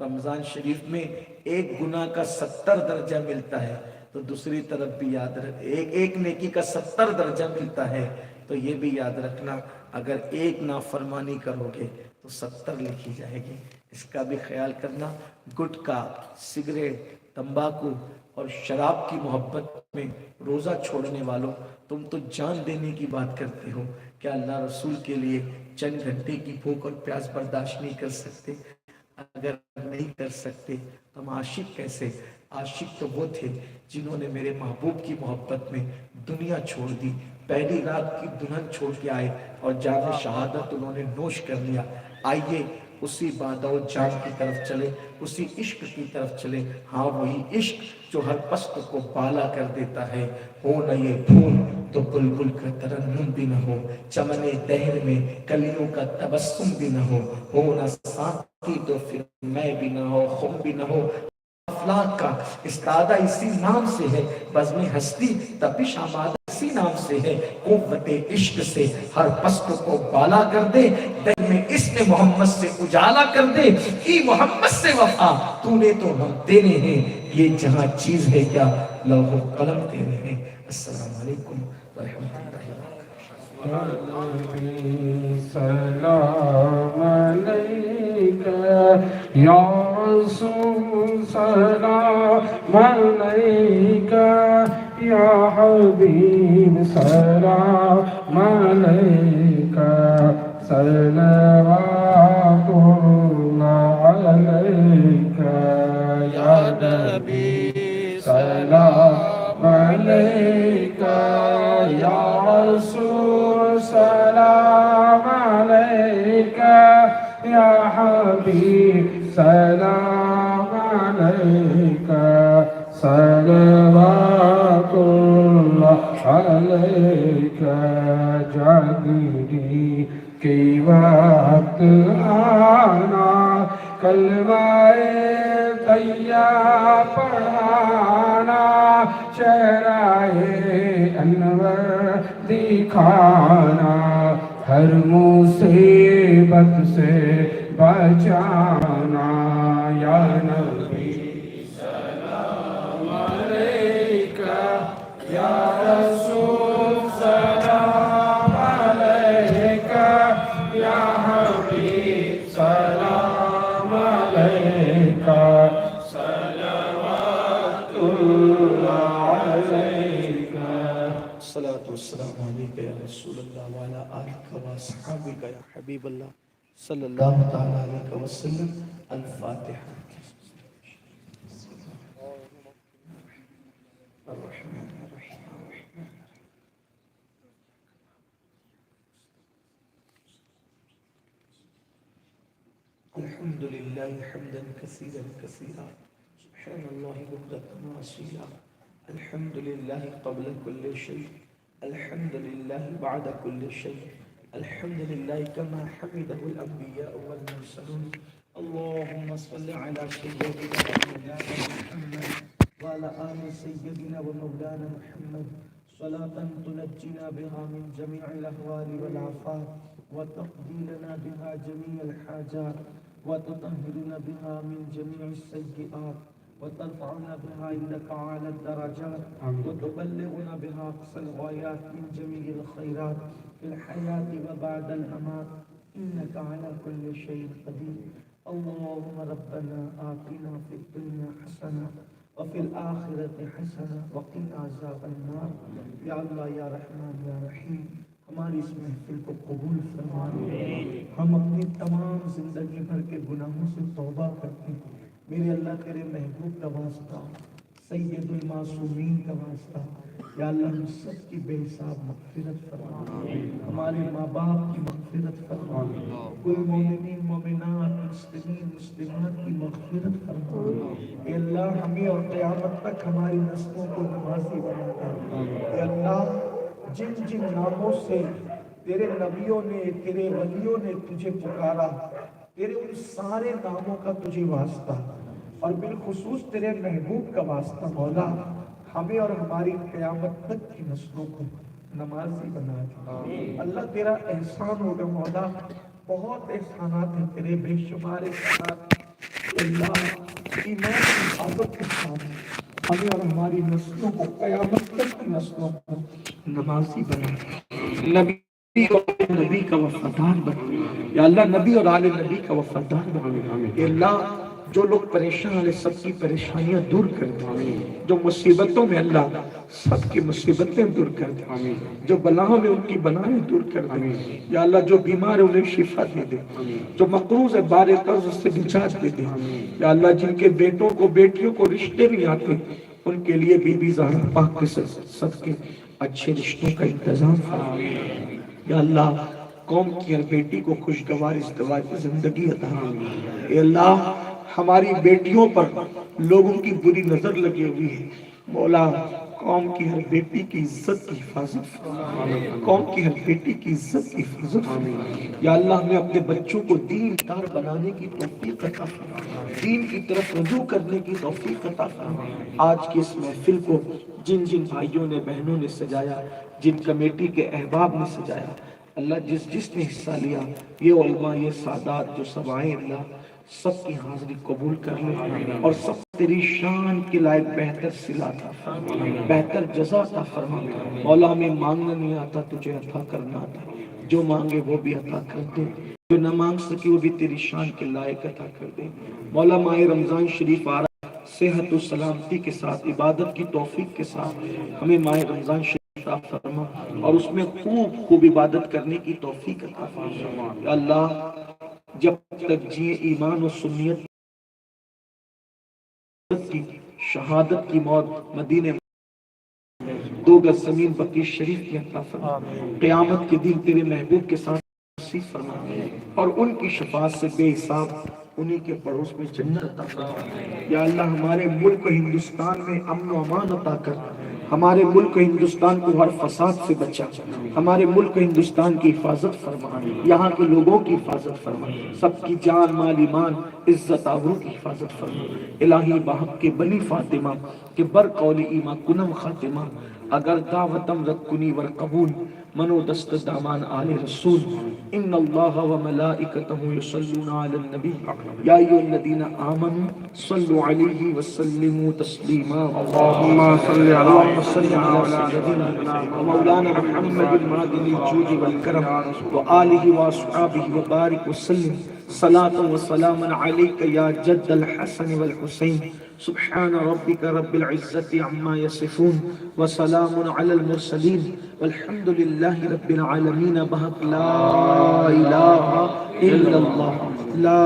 رمضان شریف میں ایک گناہ کا 70 درجہ ملتا ہے، تو دوسری طرف بھی یاد رکھ ایک نیکی کا 70 درجہ ملتا ہے، تو یہ بھی یاد رکھنا اگر ایک نافرمانی کرو گے تو 70 لکھی جائے گی۔ اس کا بھی خیال کرنا۔ گٹکا، سگریٹ، تمباکو اور شراب کی محبت میں روزہ چھوڑنے والوں، تم تو جان دینے کی بات کرتے ہو، کیا اللہ رسول کے لیے چند گھنٹے کی بھوک اور پیاس برداشت نہیں کر سکتے؟ اگر نہیں کر سکتے تو ہم عاشق کیسے؟ عاشق تو وہ تھے جنہوں نے میرے محبوب کی محبت میں دنیا چھوڑ دی، پہلی رات کی دلہن چھوڑ کے آئے اور جام شہادت انہوں نے نوش کر لیا۔ آئیے اسی بادہ و جان کی طرف چلے، اسی عشق کی طرف چلے۔ ہاں وہی عشق جو ہر پست کو بالا کر دیتا ہے۔ ہو نہ یہ پھول تو بلبل کا ترنم بھی نہ ہو، چمن دہر میں کلیوں کا تبسم بھی نہ ہو نہ ساتھی تو پھر میں بھی نہ ہو، خم بھی نہ ہو۔ افلاک کا استادہ اسی نام سے ہے، بزم ہستی تپش آمادہ اسی نام سے ہے۔ قوت عشق سے ہر پست کو بالا کر دے، دل میں اسم محمد سے اجالا کر دے۔ کی محمد سے وفا تو نے تو ہم دینے ہیں، یہ جہاں چیز ہے کیا لوح و قلم دینے ہیں۔ السلام علیکم ورحمۃ اللہ سلام علیکہ یا رسول سلام علیکہ یا حبیب سلام علیکہ صلوات اللہ علیکہ یا نبی سلام علیکہ یا رسول سلام علیکہ یا حبیب سلام علیکہ صلوات اللہ علیکہ جاگری کی وقت آنا کلمہ طیبہ پڑھانا چہرہ انور دکھانا ہر مصیبت سے بچانا یا نبی سلام علیکہ یا رسول سلام علیکہ یا حبیب سلام علیکہ صلوات اللہ علیکہ الصلاۃ والسلام علیکہ یا رسول اللہ وعلی آلک و اصحابک یا حبیب اللہ صلی اللہ تعالی علیہ وسلم الفاتحہ الرحمن الرحیم الحمد للہ حمدا کثیرا کثیرا سبحان اللہ بکرۃ واصیلا الحمد للہ قبل كل شيء الحمد للہ بعد كل شيء الحمد للہ كما حمده الانبیاء والمرسلون اللهم صل على سيدنا ومولانا محمد وعلى آل سيدنا ومولانا محمد صلاة تنجينا بها من جميع الأهوال والآفات وتقضي لنا بها جميع الحاجات وتطهرنا بها من جميع السيئات وترفعنا بها عندك أعلى الدرجات وتبلغنا بها أقصى الغايات من جميع الخيرات في الحياة وبعد الممات إنك على كل شيء قدير اللهم ربنا آتنا في الدنيا حسنة وفي الآخرة حسنة وقنا عذاب النار یا اللہ یا رحمان یا رحیم ہماری اس محفل کو قبول فرمائے ہم اپنی تمام زندگی بھر کے گناہوں سے توبہ کرتے ہیں میرے اللہ تیرے محبوب کا واسطہ سید المعصومین کا واسطہ یا اللہ ہم سب کی بے حساب مغفرت فرما ہمارے ماں باپ کی مغفرت فرما کوئی مومنین مومنات مسلمین مسلمات کی مغفرت فرما اے اللہ ہمیں اور قیامت تک ہماری نسلوں کو نمازی بنا کر اے اللہ جن جن ناموں سے تیرے نبیوں نے تیرے ولیوں نے تجھے پکارا تیرے ان سارے ناموں کا تجھے واسطہ اور بالخصوص تیرے محبوب کا واسطہ مولا ہمیں اور ہماری قیامت تک کی نسلوں کو نمازی بنا دے اللہ تیرا احسان ہوگا مولا بہت احسانات ہیں تیرے بے شمار احسانات اللہ ایمان کی حفاظت کے ساتھ ہمیں اور ہماری نسلوں کو قیامت تک کی نسلوں کو نمازی بنا نبی اور نبی کا وفادار بنا یا اللہ نبی اور آل نبی کا وفادار بنا یا اللہ جو لوگ پریشان ہیں سب کی پریشانیاں دور کر دے جو مصیبتوں میں اللہ سب کی مصیبتیں دور کر دے جو بلاؤں میں ان کی بلائیں دور کر دے یا اللہ جو بیمار ہیں انہیں شفا دے دے جو مقروض ہے بار قرض سے نجات دے دے یا اللہ جن کے بیٹوں کو بیٹیوں کو رشتے نہیں آتے ان کے لیے بی بی زہرا پاک کے سب کے اچھے رشتوں کا انتظام فرما یا اللہ قوم کی ہر بیٹی کو خوشگوار ازدواج کی زندگی عطا اے اللہ ہماری بیٹیوں پر لوگوں کی بری نظر لگی ہوئی ہے مولا قوم کی ہر بیٹی کی عزت کی حفاظت قوم کی ہر بیٹی کی عزت کی حفاظت یا اللہ ہمیں اپنے بچوں کو دین دار بنانے کی توفیق عطا فرما دین کی طرف رجوع کرنے کی توفیق عطا فرما آج کی اس محفل کو جن جن بھائیوں نے بہنوں نے سجایا جن کمیٹی کے احباب نے سجایا اللہ جس نے حصہ لیا یہ علماء یہ سادات جو سب آئے اللہ سب کی حاضری قبول کر لے اور سب تیری شان کے لائق بہتر صلہ عطا فرما، بہتر جزا عطا فرما۔ مولا ہمیں مانگنا نہیں آتا، تجھے عطا کرنا آتا، جو مانگے وہ بھی عطا کر دے، جو نہ مانگ سکے وہ بھی تیری شان کے لائق عطا کر دے۔ مولا ماہ رمضان شریف آ رہا، صحت و سلامتی کے ساتھ، عبادت کی توفیق کے ساتھ ہمیں ماہ رمضان شریف عطا فرما اور اس میں خوب خوب عبادت کرنے کی توفیق عطا فرما۔ یا اللہ جب تک جیے ایمان و سنیت کی شہادت کی موت مدینے دو گز زمین بقیع شریف کی عطا فرما، قیامت کے دن تیرے محبوب کے ساتھ نصیب فرما اور ان کی شفاعت سے بے حساب انہی کے پڑوس میں جنت عطا فرما۔ یا اللہ ہمارے ملک ہندوستان میں امن و امان عطا کر، ہمارے ملک ہندوستان کو ہر فساد سے بچا، ہمارے ملک ہندوستان کی حفاظت فرما، یہاں کے لوگوں کی حفاظت فرما، سب کی جان مال ایمان عزت آبرو کی حفاظت فرما۔ الہی بحق کے بنی فاطمہ کے بر قول ایمان کنم خاتمہ، اگر دعوتم رد کنی ور قبول منو دست دامان آل رسول، ان اللہ و ملائکتہ یصلون علی النبی یا ایھا الذین آمنوا صلوا علیہ وسلموا تسلیما۔ اللہم صل علی سیدنا و مولانا محمد المعدن الجود والکرم وآلہ واصحابہ وبارک وسلم صلاۃ و سلاما علیک یا جد الحسن والحسین۔ سبحان ربک رب العزت عما یصفون وسلام علی المرسلین والحمد للہ رب العالمین۔ بحق لا الہ الا اللہ، لا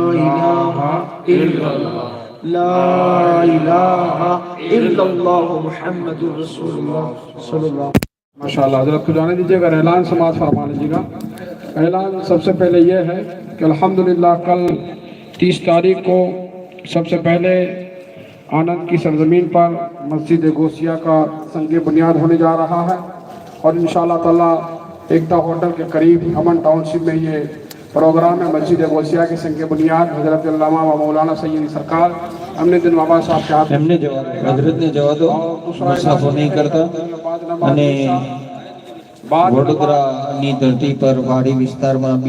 الہ الا اللہ، لا الہ الا اللہ محمد رسول اللہ صلی اللہ علیہ وسلم۔ ماشاءاللہ حضرت کو جانے دیجیے گا، اعلان سماعت فرما لیجیے گا۔ اعلان سب سے پہلے یہ ہے کہ الحمدللہ کل 30 تاریخ کو سب سے پہلے آنند کی سرزمین پر مسجد گوسیہ کا سنگ بنیاد ہونے جا رہا ہے اور انشاءاللہ تعالی ایکتا ہوٹل کے قریب امن ٹاؤن شپ میں یہ پروگرام ہے۔ مسجد گوسیہ کی سنگ بنیاد حضرت علامہ و مولانا سیدی سرکار امن الدین بابا صاحب کے ہاتھ એમને જવા દો હજરત ને જવા દો મુસાફો નહીં કરતા અને વડોદરાની ધરતી પર વાડી વિસ્તારમાં